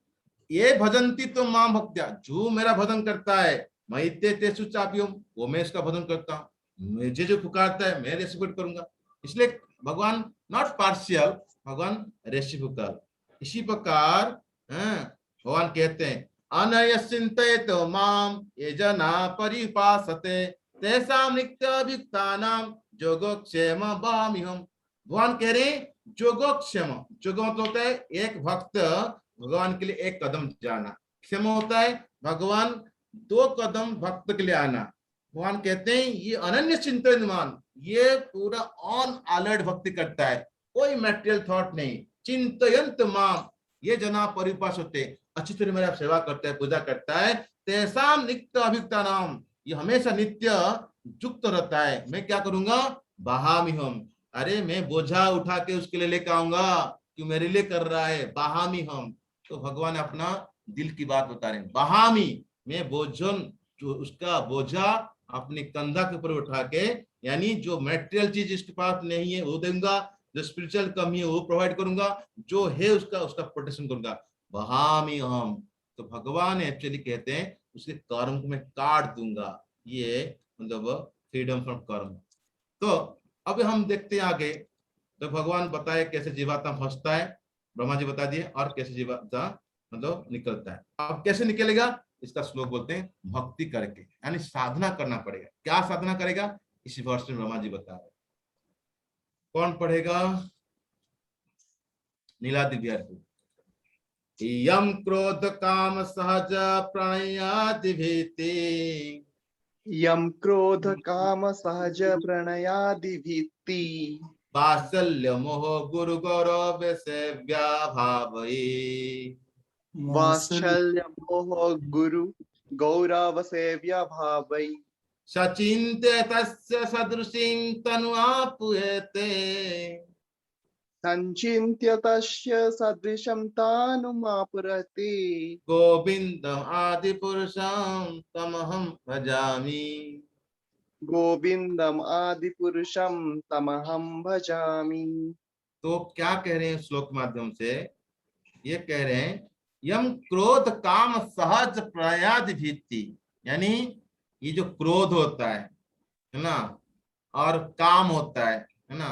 ये भजंती तो मां भक्त्या, जो मेरा भजन करता है, मैं तेसु चापियम, वो मैं इसका भजन करता हूँ, मुझे जो पुकारता है मैं रेसिप्रोकेट करूंगा। इसलिए भगवान नॉट पार्शियल, भगवान रेसिप्रोकल। इसी प्रकार भगवान कहते हैं अनय चिंतित माम ये जना परिपासते तेषां नित्याभियुक्तानां योगक्षेम वहाम्यहम्। भगवान कह रहे हैं योगक्षेम, योग मतलब होता है एक भक्त भगवान के लिए एक कदम जाना, क्षम होता है भगवान 2 कदम भक्त के लिए आना। भगवान कहते हैं ये अनन्य चिंतन मान, ये पूरा ऑन अलर्ट भक्ति करता है, कोई मैटेरियल थॉट नहीं, चिंतयंत माम, ये जना परिपास होते, अच्छी तरह मेरा सेवा करता है, पूजा करता है, तेसाम नित्य अभियुक्ता नाम, ये हमेशा नित्य युक्त रहता है। मैं क्या करूंगा, बहामी हम, अरे मैं बोझा उठा के उसके लिए लेकर आऊंगा, क्यों मेरे लिए कर रहा है, बहामी हम। तो भगवान अपना दिल की बात बता रहे हैं, बहामी, मैं बोझन, जो उसका बोझा अपने कंधा के ऊपर उठा के, यानी जो मटेरियल चीज इसके पास नहीं है वो दूंगा, जो स्पिरिचुअल कमी है वो प्रोवाइड करूंगा, जो है उसका प्रोटेक्शन करूंगा, बहामी हम। तो भगवान एक्चुअली कहते हैं उसके कर्म को मैं काट दूंगा, ये मतलब फ्रीडम फ्रॉम कर्म। तो अब हम देखते हैं आगे, तो भगवान बताए कैसे जीवात्मा फंसता है, ब्रह्मा जी बता दिए, और कैसे जीवात्मा मतलब निकलता है। अब कैसे निकलेगा, इसका श्लोक बोलते हैं भक्ति करके, यानी साधना करना पड़ेगा। क्या साधना करेगा, इसी वर्ष में ब्रह्मा जी बता रहे। कौन पढ़ेगा, नीलाद्रि बिहारी। यम क्रोध काम सहज प्रणयादि भीति यम क्रोध काम सहज प्रणयादिभित्ति वात्सल्य मोह गुरु गौरव सेव्या भावई वात्सल्य मोह गुरु गौरव सेव्य भावै सचिन्त्य तस्य सदृशीं तनु आपुयते संचिन्त्य तस्य सदृशं तानुमापुरति गोविंदम आदि पुरुषं तमहं भजामि। गोविंदम आदि पुरुषम तमहम भजामि। तो क्या कह रहे हैं श्लोक माध्यम से? ये कह रहे हैं यम क्रोध काम सहज प्रयाद भीति, यानी ये जो क्रोध होता है ना, और काम होता है ना,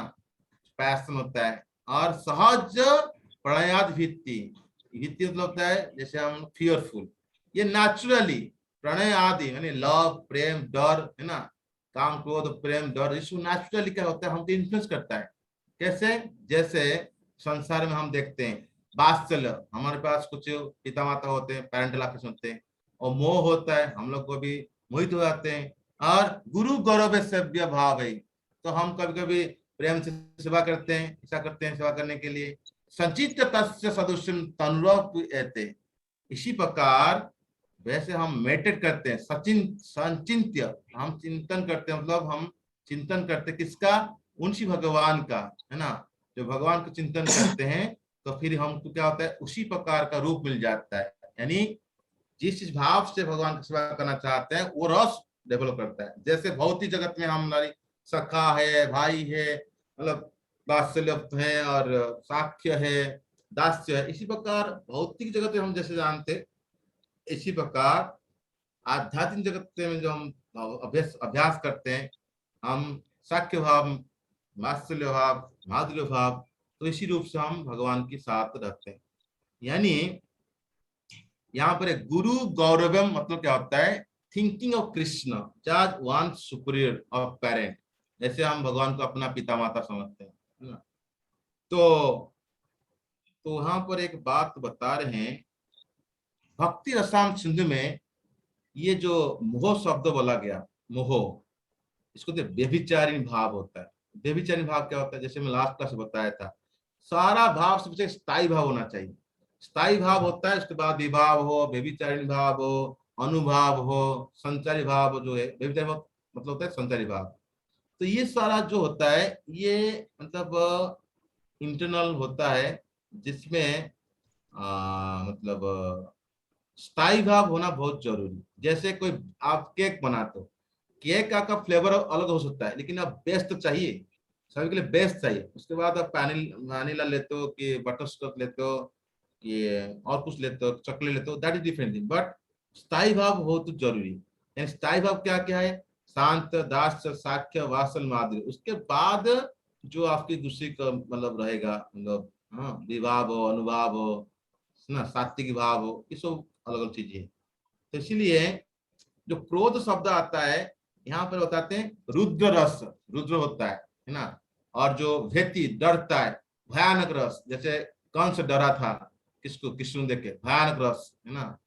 पैशन होता है, और सहज प्रयाद भीति, भीति मतलब होता है जैसे हम फियरफुल, ये नेचुरली प्रणय आदि यानी लव प्रेम डर है ना, काम क्रोध प्रेम डर, इसको नेचुरली क्या होता है हमको इन्फ्लुएंस करता है। कैसे? जैसे संसार में हम देखते हैं वात्सल्य, हमारे पास कुछ पिता माता होते हैं, पेरेंटल अफेक्शन होते हैं, और मोह होता है, हम लोग को भी मोहित हो जाते हैं, और गुरु गौरव सेव्य भाव है, तो हम कभी कभी प्रेम से सेवा करते हैं, ऐसा करते हैं सेवा करने के लिए। संचित तस्य सदृशं तनुरप्यते, इसी प्रकार वैसे हम मेडिटेट करते हैं, संचिंत्य हम चिंतन करते हैं, मतलब हम चिंतन करते हैं किसका? उनसी भगवान का, है ना, जो भगवान का चिंतन करते हैं तो फिर हमको क्या होता है उसी प्रकार का रूप मिल जाता है, यानी जिस भाव से भगवान की सेवा करना चाहते हैं वो रस डेवलप करता है। जैसे भौतिक जगत में हमारी सखा है, भाई है, मतलब वात्सल्य है, और साख्य है, दास्य है, इसी प्रकार भौतिक जगत में हम जैसे जानते, इसी प्रकार आध्यात्मिक जगत में जो हम अभ्यास करते हैं, हम साख्य भाव, वात्सल्य भाव, माधुर्य भाव, तो इसी रूप से हम भगवान के साथ रहते हैं। यानी यहाँ पर गुरु गौरवम मतलब क्या होता है? Thinking of Krishna as one superior of parent, जैसे हम भगवान को अपना पिता माता समझते हैं, है ना। तो यहाँ पर एक बात बता रहे हैं, भक्ति रसायन सिंधु में ये जो मोह शब्द बोला गया, मोह, इसको तो व्यभिचारिणी भाव होता है। व्यभिचारिणी भाव क्या होता है? जैसे मैं लास्ट क्लास में बताया था, सारा भाव सबसे स्थायी भाव होना चाहिए। स्थायी भाव होता है, उसके बाद विभाव हो, व्यभिचारिणी भाव हो, अनुभाव हो, संचारी भाव जो है, व्यभिचारी भाव मतलब होता है संचारी भाव। तो ये सारा जो होता है ये मतलब इंटरनल होता है, जिसमें मतलब स्थायी भाव होना बहुत जरूरी। जैसे कोई आप केक बनाते हो, केक का फ्लेवर अलग हो सकता है, लेकिन अब बेस्ट चाहिए, सभी के लिए बेस्ट चाहिए। उसके बाद आप वैनिला लेते हो कि बटर स्कॉच लेते हो कि और कुछ लेते हो, चॉकलेट लेते हो, that is different thing, but स्थायी भाव हो तो जरूरी। यानी स्थायी भाव क्या क्या है? शांत, दास्य, साख्य, वात्सल, माधुर्य। उसके बाद जो आपकी दूसरी का मतलब रहेगा, मतलब हाँ, विभाव हो, अनुभाव हो ना, सात्विक भाव हो, ये सब अलग अलग चीजें। तो इसीलिए जो क्रोध शब्द आता है यहाँ पर बताते हैं रुद्र रस, रुद्र होता है ना, और जो भेति डरता है, भयानक रस, जैसे कौन से डरा था किसको? कृष्ण देख के, भयानक रस, है ना,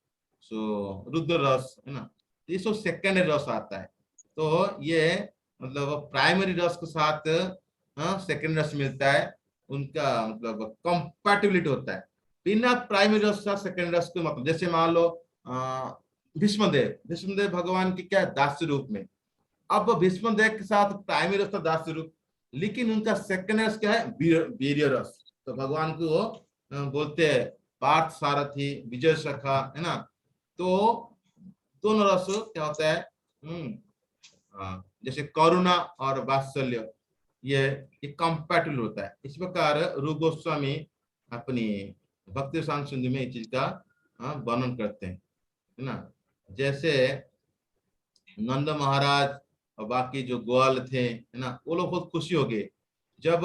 सो रुद्र रस, है ना। ये सब सेकेंडरी रस आता है। तो ये मतलब प्राइमरी रस के साथ सेकेंड रस मिलता है, उनका मतलब कंपैटिबिलिटी होता है। बिना प्राइमरी रस के साथ सेकेंड रस को मतलब, जैसे मान लो भीष्मदेव भगवान के क्या दास्य रूप में, अब भीष्मदेव के साथ प्राइमरी रस था दास्य रूप, लेकिन उनका सेकेंड रस क्या है? वीर्य रस। तो भगवान को वो बोलते हैं पार्थ सारथी, विजय सखा, है ना। तो दोनों रस क्या होता है? जैसे करुणा और वात्सल्य, ये कंपैटिबल होता है। इस प्रकार रूप गोस्वामी अपनी भक्ति रसायन सिंधु में इस चीज का वर्णन करते हैं, है ना। जैसे नंद महाराज और बाकी जो ग्वाल थे, है ना, वो लोग बहुत खुशी हो गए जब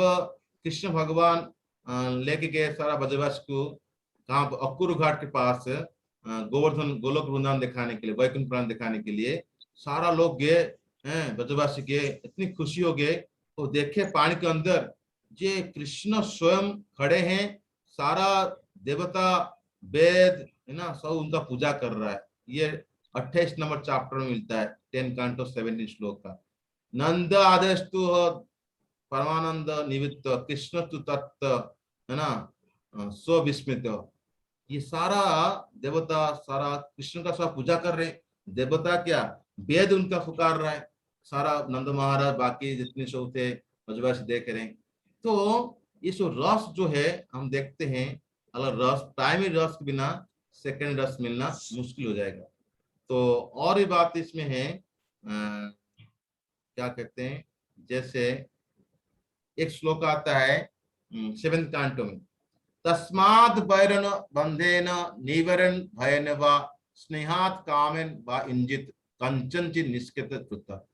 कृष्ण भगवान लेके गए सारा ब्रजवासी को, कहाँ अक्रूर घाट के पास गोवर्धन गोलोक वृंदावन दिखाने के लिए, वैकुंठ पुराण दिखाने के लिए सारा लोग गए, ब्रजवासी गए, इतनी खुशी हो गए। तो देखे पानी के अंदर जे कृष्ण स्वयं खड़े हैं, सारा देवता वेद है ना सब उनका पूजा कर रहा है। ये 28 नंबर चैप्टर में मिलता है 10 कांटो 17 श्लोक का। नंद आदेस्तु परमानंद निमित्त कृष्ण तु तत्व है ना स्वविस्मित। ये सारा देवता सारा कृष्ण का सब पूजा कर रहे हैं। देवता क्या वेद उनका पुकार रहा है। सारा नंद महाराज बाकी जितने सब थे मजबूर देख रहे हैं। तो ये जो रस जो है हम देखते हैं, अगर रस प्राइमरी रस के बिना सेकेंड रस मिलना मुश्किल हो जाएगा। तो और ये बात इसमें है क्या कहते हैं, जैसे एक श्लोक आता है 7th कांटो में, तस्माद् वैरन बंधेन निवरन भयन वा स्नेहात् कामेन वा इंजित कंचनचित निष्कृत कृत।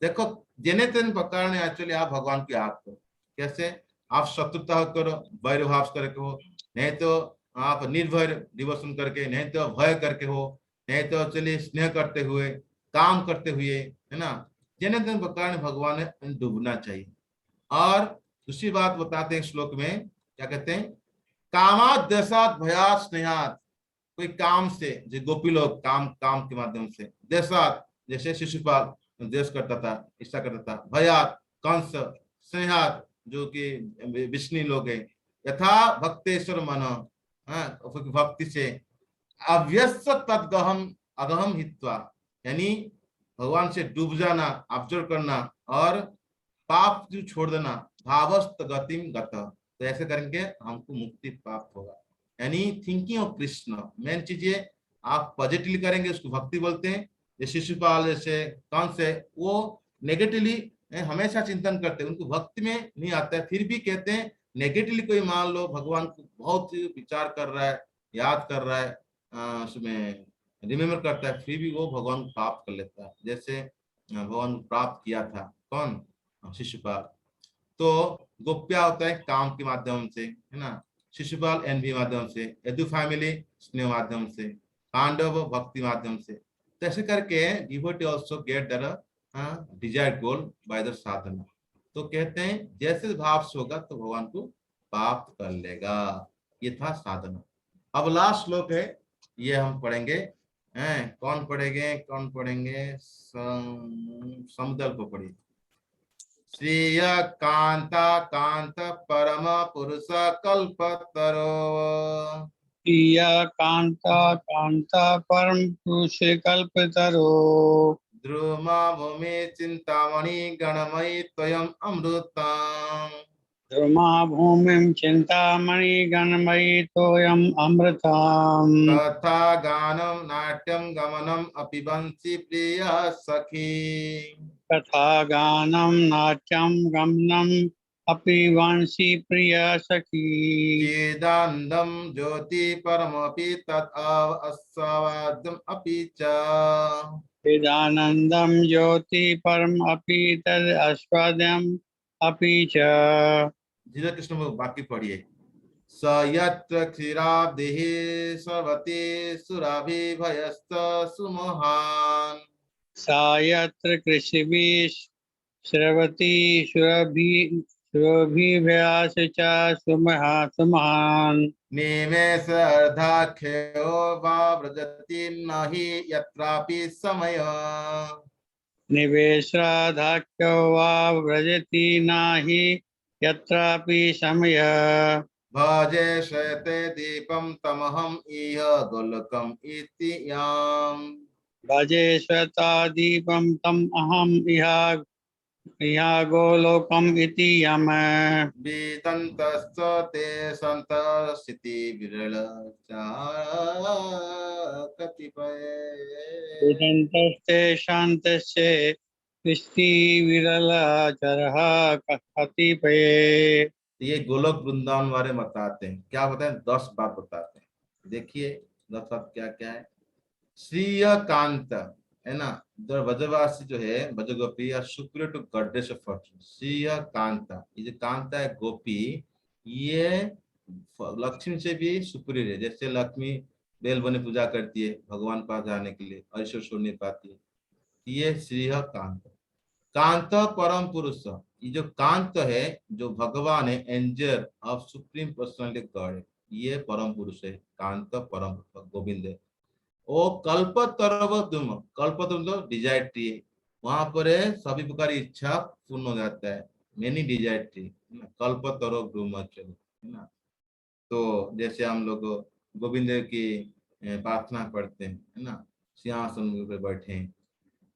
देखो जेने तेन प्रकार ने एक्चुअली आप भगवान की याद करो। कैसे आप शत्रुता करो वैर भाव करके हो, नहीं तो आप निर्भय डिवोशन करके, नहीं तो भय करके हो, नहीं तो चलिए स्नेह करते हुए काम करते हुए है ना। जेने तेन प्रकार ने भगवान ने डूबना चाहिए। और दूसरी बात बताते हैं श्लोक में क्या कहते हैं, कामात देशात भयात स्नेहात। कोई काम से जो गोपी लोग काम काम के माध्यम से, देशात जैसे शिशुपाल देश करता था इच्छा करता था, भयात कंस, स्नेहात जो कि विष्णु लोग हैं, यथा भक्तेश्वर मन भक्ति से, अव्यस्त तद्गहम अगहम हित्वा यानी भगवान से डूब जाना ऑब्जर्व करना और पाप जो छोड़ देना, भावस्त गतिम गत। तो ऐसे करेंगे हमको मुक्ति प्राप्त होगा। यानी थिंकिंग ऑफ कृष्ण मेन चीज ये, आप पॉजिटिवली करेंगे उसको भक्ति बोलते हैं। जैसे शिशुपाल जैसे कंस है वो नेगेटिवली हमेशा चिंतन करते हैं, उनको भक्ति में नहीं आता है, फिर भी कहते हैं नेगेटिवली कोई मान लो भगवान को बहुत विचार कर रहा है, याद कर रहा है, उसमें रिमेम्बर करता है, फिर भी वो भगवान को प्राप्त कर लेता है। जैसे भगवान को प्राप्त किया था कौन, शिशुपाल। तो गोप्या होता है काम के माध्यम से है ना, शिशुपाल एनवी माध्यम से, यदु फैमिली स्नेह माध्यम से, पांडव भक्ति माध्यम से। तो ऐसे करके devotee also get their desired goal by the sadhana. तो कहते हैं जैसे भाव से होगा तो भगवान को प्राप्त कर लेगा। ये था साधना। अब लास्ट श्लोक है ये हम पढ़ेंगे हैं, कौन पढ़ेंगे समुद्र को पढ़िए। श्रेय कांता कांत परम पुरुष कल्पतरो, प्रिया कांता कांता परम पुरुष कल्पतरो, द्रुमा भूमि चिंतामणि गणमयी त्वयम् अमृतम्, ध्रुमा भूमिं चिंतामणि गणमयी तोयम् अमृतम्। तथा गानं नाट्यं गमनम् अपि वंशी प्रिय सखी, तथा गानं नाट्यं गमनम् अपि वंशी प्रिय सखी। चिदानन्दं ज्योति परमपि तत् अस्वाद्यम् अपि च, चिदानन्दं ज्योति परम अपि तद् आस्वाद्यम् अपि च। धीरे कृष्ण में बाकी पढ़िए। स यत्र क्षीराब्धिः सर्वति सुराभिभयस्त सुमहान्, सा यत्र कृषिभिः स्रवति सुरभिभ्यास च सुमहान्। निमेष अर्धाख्यो वा व्रजति न हि यत्रापि समय, निवेशाधाक्यो वा व्रजति नहि यत्रापि समय। भजे शयते दीपं तमहम् इह गोलकम् इति याम्, भजे श्वेतादीपं तम् अहम् इह गोलोकम् इति यम्। वेदन्तश्च ते सन्तस्थिति विरल कतिपय, वेदन्तस्ते शान्तस्य स्थिति विरलाचरः कतिपये। ये गोलोक वृंदावन वाले बताते हैं, क्या बताएं 10 बात बताते हैं। देखिए 10 बात क्या क्या है। श्रीय कांत है ना, ब्रजवासी जो है ब्रजगोपी या superior to goddess of fortune, श्रीय कांता, ये जो कांता है गोपी ये लक्ष्मी से भी सुप्रियर है। जैसे लक्ष्मी बेल बने पूजा करती है भगवान पास जाने के लिए, ऐश्वर्य छोड़ नहीं पाती है, ये श्रीय कांत। कांत परम पुरुष, ये जो कांत है जो भगवान है angel of supreme personality God है, ये परम पुरुष है, कांत परम गोविंद है। ओ कल्पतरुम, कल्पतरुम तो डिजायर ट्री है, वहां पर है सभी प्रकार की इच्छा पूर्ण हो जाता है, मेनी डिजायर ट्री, कल्पतरु ब्रह्मचर्य है ना। तो जैसे हम लोग गोविंद की प्रार्थना पढ़ते हैं, है ना, सिंहासन पे बैठे हैं।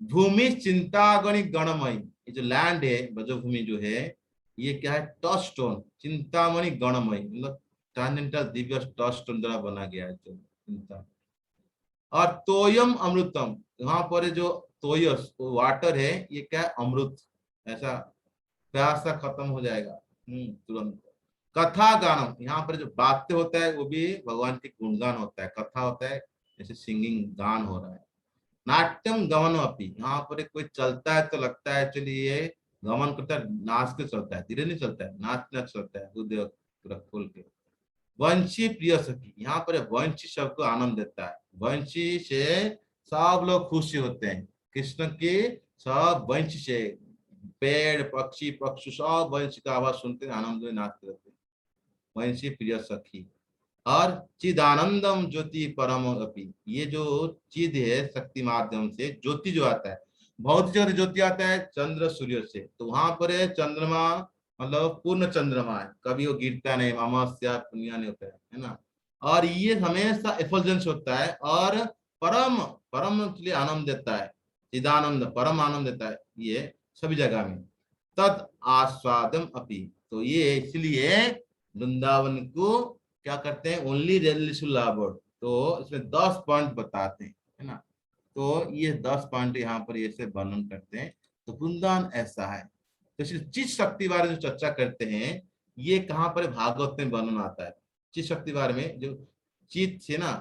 भूमि चिंतागणि गणमयी, ये जो लैंड है, ब्रजभूमि जो है, ये क्या है, टच स्टोन, चिंतामणि गणमयी, मतलब ट्रांसेंडेंटल दिव्य टच स्टोन द्वारा बना गया है जो चिंता। और तोयम अमृतम, यहाँ पर जो तोयस वाटर है, ये क्या है, अमृत, ऐसा प्यासा खत्म हो जाएगा तुरंत। कथा गानम, यहाँ पर जो बातें होता है वो भी भगवान के गुणगान होता है, कथा होता है, जैसे सिंगिंग गान हो रहा है। नाट्यम गमन अपी, यहाँ पर कोई चलता है तो लगता है एक्चुअली ये गमन करता है, नाच के चलता है, धीरे नहीं चलता है, नाचना चलता है, हृदय पूरा खोल के। वंशी प्रिय सखी, यहाँ पर वंशी सबको आनंद देता है, वंशी से सब लोग खुशी होते हैं, कृष्ण के सब वंश से, पेड़ पक्षी पक्षी सब वंश का आवाज सुनते हैं, आनंद में नाचते रहते हैं, वंशी प्रिय सखी। और चिदानंदम ज्योति परम अपि, ये जो चिद है शक्ति माध्यम से ज्योति जो आता है, बहुत जगह ज्योति आता है चंद्र सूर्य से, तो वहां पर है चंद्रमा, मतलब पूर्ण चंद्रमा है, कभी वो गिरता नहीं, अमावस्या पुण्य नहीं होता है ना। और ये हमेशा एफल्जेंस होता है, और परम परम इसलिए आनंद देता है, चिदानंद परम आनंद देता है ये सभी जगह में। तद आस्वादम अपि, तो ये इसलिए वृंदावन को क्या करते हैं, ओनली रेलिसुलाबोर्ड, तो इसमें 10 पॉइंट बताते हैं, है ना। तो ये 10 पॉइंट यहाँ पर ये से वर्णन करते हैं। तो वृंदावन ऐसा है। तो चित शक्ति बारे जो चर्चा करते हैं, ये कहाँ पर भागवत में वर्णन आता है, चित शक्ति बारे में, जो चित है ना,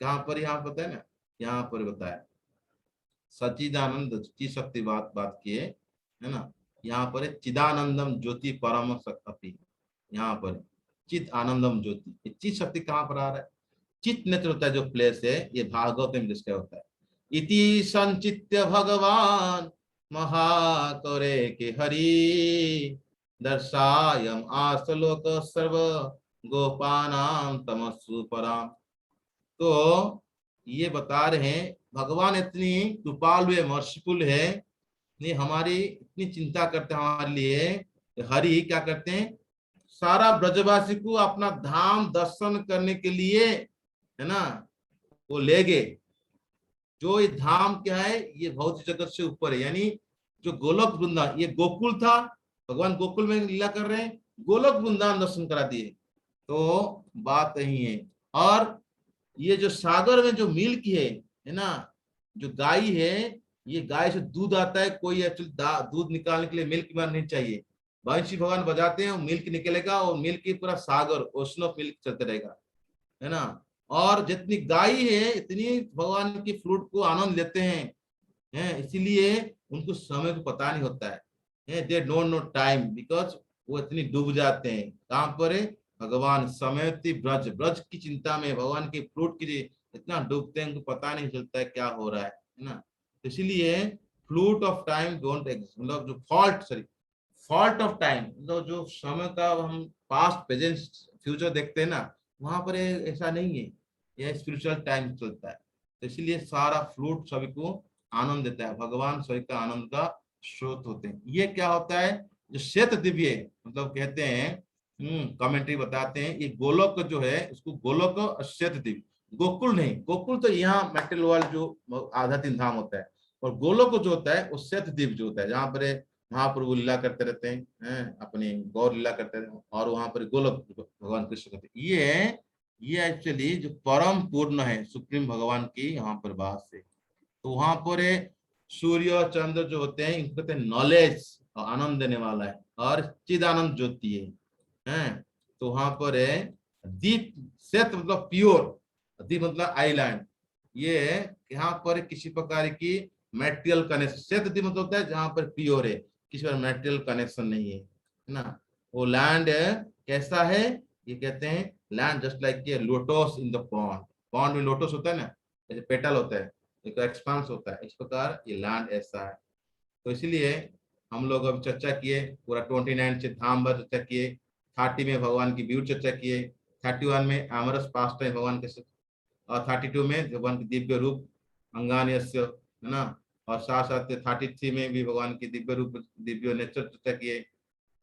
कहाँ पर यहाँ पता है ना, यहाँ पर बताया सचिदानंद चित शक्ति बात किए, है ना। यहाँ पर चिदानंदम ज्योति परम अपि, यहाँ पर चित आनंदम ज्योति, चित शक्ति कहाँ पर आ रहा है, चित नेत्र होता है जो प्लेस है, ये भागवत में जिसका होता है। इति संचित्य भगवान महाकरे के हरि, दर्शायम आसलोक सर्व गोपानाम तमस्सु पराम। तो ये बता रहे हैं भगवान इतनी कृपालु है, मर्सीफुल है, नहीं हमारी इतनी चिंता करते हैं हमारे लिए, हरि क्या करते हैं, सारा ब्रजवासी को अपना धाम दर्शन करने के लिए, है ना, वो ले गए। जो ये धाम क्या है, ये भौतिक जगत से ऊपर है, यानी जो गोलोक वृंदावन, ये गोकुल था, भगवान गोकुल में लीला कर रहे हैं, गोलोक वृंदावन दर्शन करा दिए। तो बात यही है। और ये जो सागर में जो मिल्क है ना, जो गाय है, ये गाय से दूध आता है, कोई एक्चुअली दूध निकालने के लिए मिल्क मैन नहीं चाहिए, बांशी भगवान बजाते हैं, मिल्क निकलेगा, और मिल्क की पूरा सागर ओशन ऑफ मिल्क चलते रहेगा, है ना। और जितनी गाय है इतनी भगवान की फ्रूट को आनंद लेते हैं, इसीलिए उनको समय को पता नहीं होता है, they don't know time, because वो इतनी डूब जाते हैं, कहाँ पर है, भगवान समयति ब्रज, ब्रज की चिंता में, भगवान के फ्रूट की इतना डूबते हैं, उनको पता नहीं चलता है क्या हो रहा है ना। तो इसीलिए flute of time don't exist, मतलब जो फॉल्ट ऑफ टाइम, मतलब जो समय का हम पास्ट प्रेजेंट फ्यूचर देखते हैं ना, वहां पर ऐसा नहीं है, यह स्पिरिचुअल टाइम चलता है। तो इसीलिए सारा फ्लूट सभी को आनंद देता है, भगवान सभी का आनंद का स्रोत होते हैं। ये क्या होता है, जो श्वेत दिव्य, मतलब कहते हैं, कमेंट्री बताते हैं, ये गोलोक जो है इसको गोलोक श्वेत दिव्य, गोकुल नहीं, गोकुल तो यहाँ मेटल वर्ल्ड जो आधा तीन धाम होता है, और गोलोक जो होता है वो श्वेत दिव्य जो होता है, जहाँ पर महाप्रभु लीला करते रहते हैं, अपनी गौर लीला करते रहते हैं, और वहां पर गोलोक भगवान कृष्ण करते हैं। ये एक्चुअली जो परम पूर्ण है, सुप्रीम भगवान की यहाँ पर वास है। तो वहां पर सूर्य चंद्र जो होते हैं, इनको कहते हैं नॉलेज, आनंद देने वाला है, और चिदानंद ज्योति है। तो वहां पर है दीप, श्वेत मतलब प्योर, दीप मतलब आईलैंड, ये यहाँ पर किसी प्रकार की मेटेरियल कनेक्शन, श्वेत दीप मतलब होता है जहाँ पर प्योर है, किसी पर मेटेरियल कनेक्शन नहीं है ना। वो लैंड कैसा है, ये कहते हैं land just like a lotus in the pond, pond में लोटस होता है ना, जैसे पेटल होता है, एक एक्सपांस होता है, इस प्रकार ये लैंड ऐसा है। तो इसलिए हम लोग अब चर्चा किए, पूरा 29 से धाम भर चर्चा किए, 30 में भगवान की ब्यूटी चर्चा किए, 31 में आमरस पास टाइम भगवान के साथ, और 32 में भगवान की दिव्य रूप अंगान्यस्य, है ना। और साथ साथ 33 में भी भगवान की दिव्य रूप दिव्य नेचर चर्चा किए।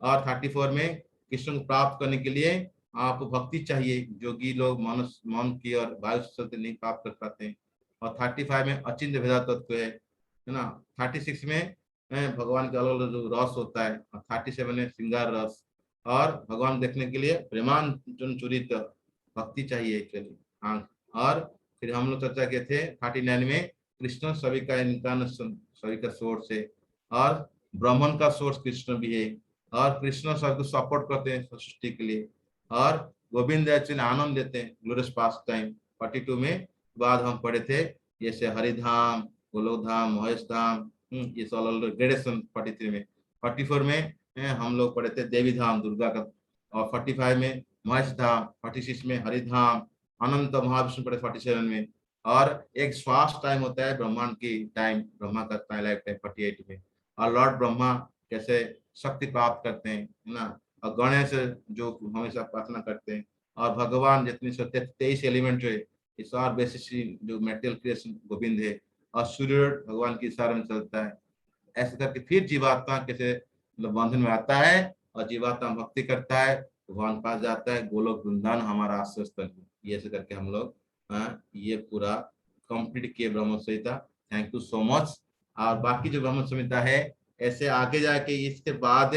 और 34 में कृष्ण को प्राप्त करने के लिए आपको भक्ति चाहिए, जोगी लोग मन की और वायु से चलते नहीं प्राप्त कर पाते हैं। और 35 में अचिंत्य भेदा तत्व है ना। 36 में भगवान का अलग अलग जो रस होता है। और 37 में श्रृंगार रस, और भगवान देखने के लिए प्रेमांचन चूरित भक्ति चाहिए एक्चुअली। हाँ, और फिर हम लोग चर्चा किए थे 39 में कृष्ण सभी का इनकारनेशन, सभी का सोर्स है, और ब्राह्मण का सोर्स कृष्ण भी है, और कृष्ण सबको सपोर्ट करते हैं सृष्टि के लिए, और गोविंद एक्चुअली आनंद लेते हैं ग्लोरियस पास टाइम। 42 में बाद हम पढ़े थे जैसे हरिधाम, गोलोक धाम, महेश धाम, ये सब ग्रेडेशन 43 में। 44 में हम लोग पढ़े थे देवी धाम दुर्गा का, और 45 में महेश धाम, 46 में हरिधाम, अनंत महाविष्णु पढ़े 47 में। और एक श्वास टाइम होता है ब्रह्मांड की टाइम, ब्रह्मा का लाइफ टाइम 48 में। और लॉर्ड ब्रह्मा कैसे शक्ति प्राप्त करते हैं, है ना। और गणेश जो हमेशा प्रार्थना करते हैं, और भगवान जितनी 23 एलिमेंट है इस और बेसिस जो मेटेरियल क्रिएशन गोविंद है, और सूर्य भगवान की इशारे में चलता है। ऐसे करके फिर जीवात्मा कैसे मतलब बंधन में आता है, और जीवात्मा भक्ति करता है, भगवान पास जाता है, गोलोक वृंदावन हमारा आश्रय स्थल है। ये ऐसे करके हम लोग ये पूरा कंप्लीट किए Brahma Samhita. Thank you so much. और बाकी जो ब्रह्म संहिता है ऐसे आगे जाके इसके बाद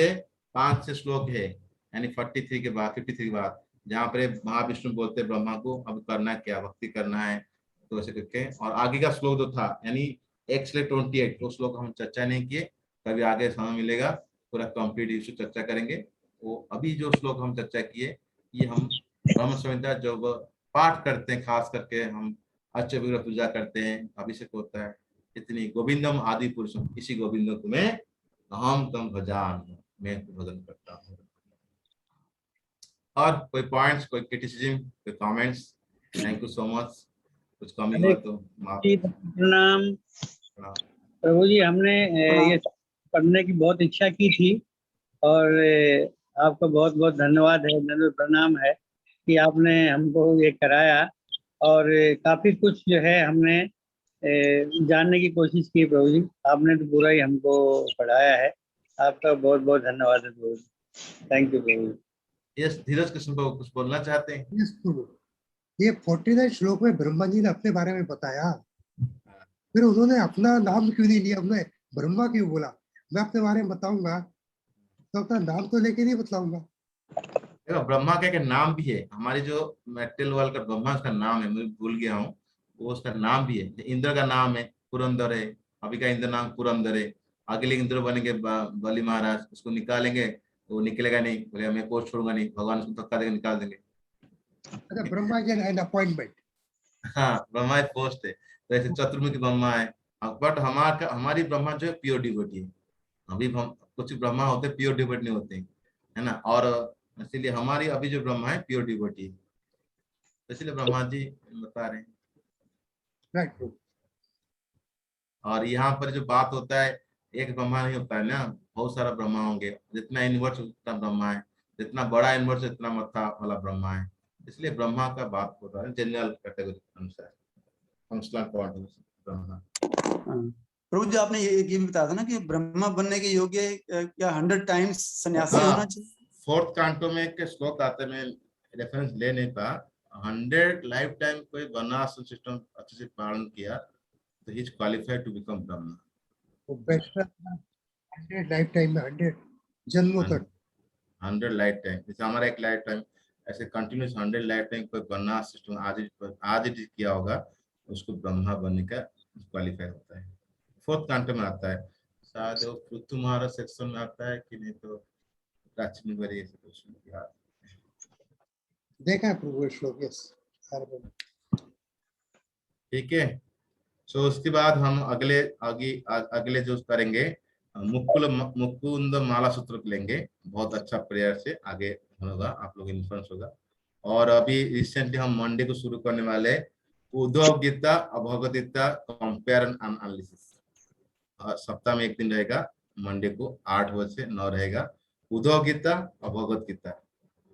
5 से श्लोक है, यानी 43 के बाद 53 के बाद, जहाँ पर महाविष्णु बोलते हैं ब्रह्मा को अब करना क्या, भक्ति करना है। तो ऐसे करके और आगे का श्लोक जो था यानी 1 से 28 तो श्लोक हम चर्चा नहीं किए, कभी आगे समय मिलेगा पूरा कंप्लीट इशू चर्चा करेंगे। वो अभी जो श्लोक हम चर्चा किए ये हम ब्रह्म संहिता जब पाठ करते हैं, खास करके हम अच्छे विग्रह पूजा करते हैं, अभिषेक होता है, इतनी गोविंदम आदि पुरुषम, इसी गोविंद को मैं हम तम भजान, मैं भजन करता हूँ। और कोई पॉइंट्स, कोई क्रिटिसिज्म, कोई comments? Thank you so much. कुछ कमी हुआ तो माफ। प्रणाम प्रभु जी। हमने ये पढ़ने की बहुत इच्छा की थी, और आपका बहुत बहुत धन्यवाद है, धन्यवाद प्रणाम है कि आपने हमको ये कराया। और काफी कुछ जो है हमने जानने की कोशिश की प्रभु जी। आपने तो पूरा ही हमको पढ़ाया है। आपका बहुत बहुत धन्यवाद है प्रभु जी। थैंक यू प्रभु जी। यस, धीरज कृष्ण को कुछ बोलना चाहते हैं? यस प्रभु, ये 49 श्लोक में ब्रह्मा जी ने अपने बारे में बताया, फिर उन्होंने अपना नाम क्यों नहीं लिया, उन्होंने ब्रह्मा क्यों बोला? मैं अपने बारे में बताऊंगा तो अपना नाम तो लेके नहीं बतलाऊंगा। देखो ब्रह्मा का एक नाम भी है, हमारे जो मेटल वर्ल्ड का ब्रह्मा का नाम है, मैं भूल गया हूँ, वो उसका नाम भी है। इंद्र का नाम है पुरंदर है, अभी का इंद्र नाम पुरंदर है। अगले इंद्र बनेंगे बलि महाराज, उसको निकालेंगे तो वो निकलेगा नहीं, बोले मैं पोस्ट छोड़ूंगा नहीं, भगवान उसको धक्का देकर निकाल देंगे। अच्छा, ब्रह्मा जी एन अपॉइंटमेंट। हाँ, ब्रह्मा एक पोस्ट है, तो ऐसे चतुर्मुखी ब्रह्मा है। बट हमारी ब्रह्मा जो है प्योर डिवोटी है। अभी कुछ ब्रह्मा होते हैं प्योर डिवोटी नहीं होते हैं, है ना। और इसीलिए हमारी अभी जो ब्रह्मा है प्योर डिवोटी है, तो इसलिए ब्रह्मा जी बता रहे हैं। राइट। और यहाँ पर जो बात होता है एक ब्रह्मा नहीं होता है ना, बहुत सारा ब्रह्मा होंगे, जितना यूनिवर्स उतना ब्रह्मा है, जितना बड़ा यूनिवर्स उतना मत्था वाला ब्रह्मा है। इसलिए ब्रह्मा का बात होता है जनरल कैटेगरी अनुसार, फंक्शनल पॉइंट ब्रह्मा। प्रभु जी आपने ये भी बताया था ना कि ब्रह्मा बनने के योग्य क्या 100 टाइम्स सन्यासी होना चाहिए? 4th कांटो में एक श्लोक आता है, मैं रेफरेंस ले नहीं पा, 100 लाइफ टाइम कोई वर्णाश्रम सिस्टम अच्छे से पालन किया तो he is qualified to become Brahma. तो बेटर 100 लाइफ टाइम में 100 जन्मों तक 100 लाइफ टाइम, जैसे हमारा एक लाइफ टाइम ऐसे कंटिन्यूस 100 लाइफ टाइम कोई वर्णाश्रम सिस्टम आज ही किया होगा, उसको ब्रह्मा बनने का क्वालिफाई होता है। 4th कांटो में आता है, शायद वो पृथ्वी सेक्शन में आता है कि नहीं, तो प्राचीन बड़ी देखा है प्रभु श्लोक। यस, ठीक है। सो उसके बाद हम अगले जो करेंगे मुकुंद माला सूत्र लेंगे, बहुत अच्छा प्रेयर से आगे होगा, आप लोग इन्फ्लुएंस होगा। और अभी रिसेंटली हम मंडे को शुरू करने वाले उद्धव गीता और Bhagavad Gita compare and analysis. सप्ताह में एक दिन रहेगा, मंडे को 8 बजे से 9 रहेगा, उद्धव गीता और भगवद गीता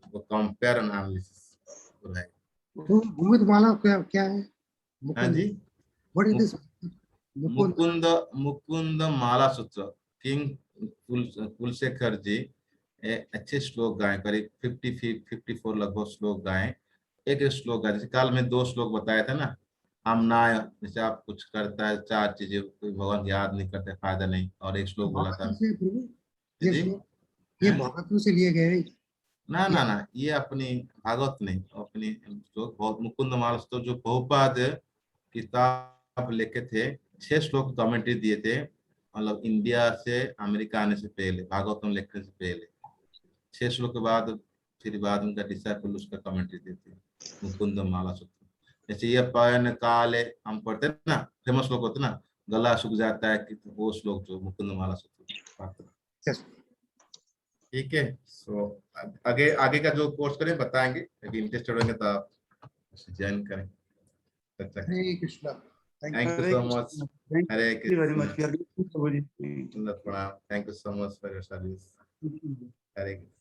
वो कंपेयर एंड एनालिसिस सूत्र है। तो गुमित माला क्या क्या है? हाँ जी, what is this? Mukund Mukund Mala Sutra. King Kulasekhara जी अच्छे श्लोक गाए, करीब 54 लगभग श्लोक गाए। एक एक श्लोक गाए, जैसे काल में 2 श्लोक बताया था ना, हम ना, जैसे आप कुछ करता है 4 चीजें कोई भगवान याद नहीं करते फायदा नहीं, और एक श्लोक बोला था। से प्रभु ये जी, श्लोक ये भागवत से लिए गए हैं। ना ना ना, ये अपनी भागवत नहीं, अपनी श्लोक बहुत मुकुंद माला तो जो बहुपाद किताब लिखे थे, 6 श्लोक कमेंट्री दिए थे, मतलब इंडिया से अमेरिका आने से पहले, भागवतम लिखने से पहले 6 श्लोक के बाद फिर बाद उनका डिसाइपल उसका कमेंट्री देते मुकुंद माला सूत्र। जैसे ये पयन काले हम पढ़ते हैं ना, फेमस श्लोक होते ना, गला सूख जाता है, कि वो श्लोक जो मुकुंद माला सूत्र। Yes. ठीक है, सो आगे आगे का जो कोर्स करें बताएंगे, यदि इंटरेस्टेड होंगे तो आप ज्वाइन करें। Hare Krishna. Thank you so much. Thank Hare you very much. Krishna. We are grateful, Prabhuji. प्रणाम। Thank you so much for your service. Hare Krishna.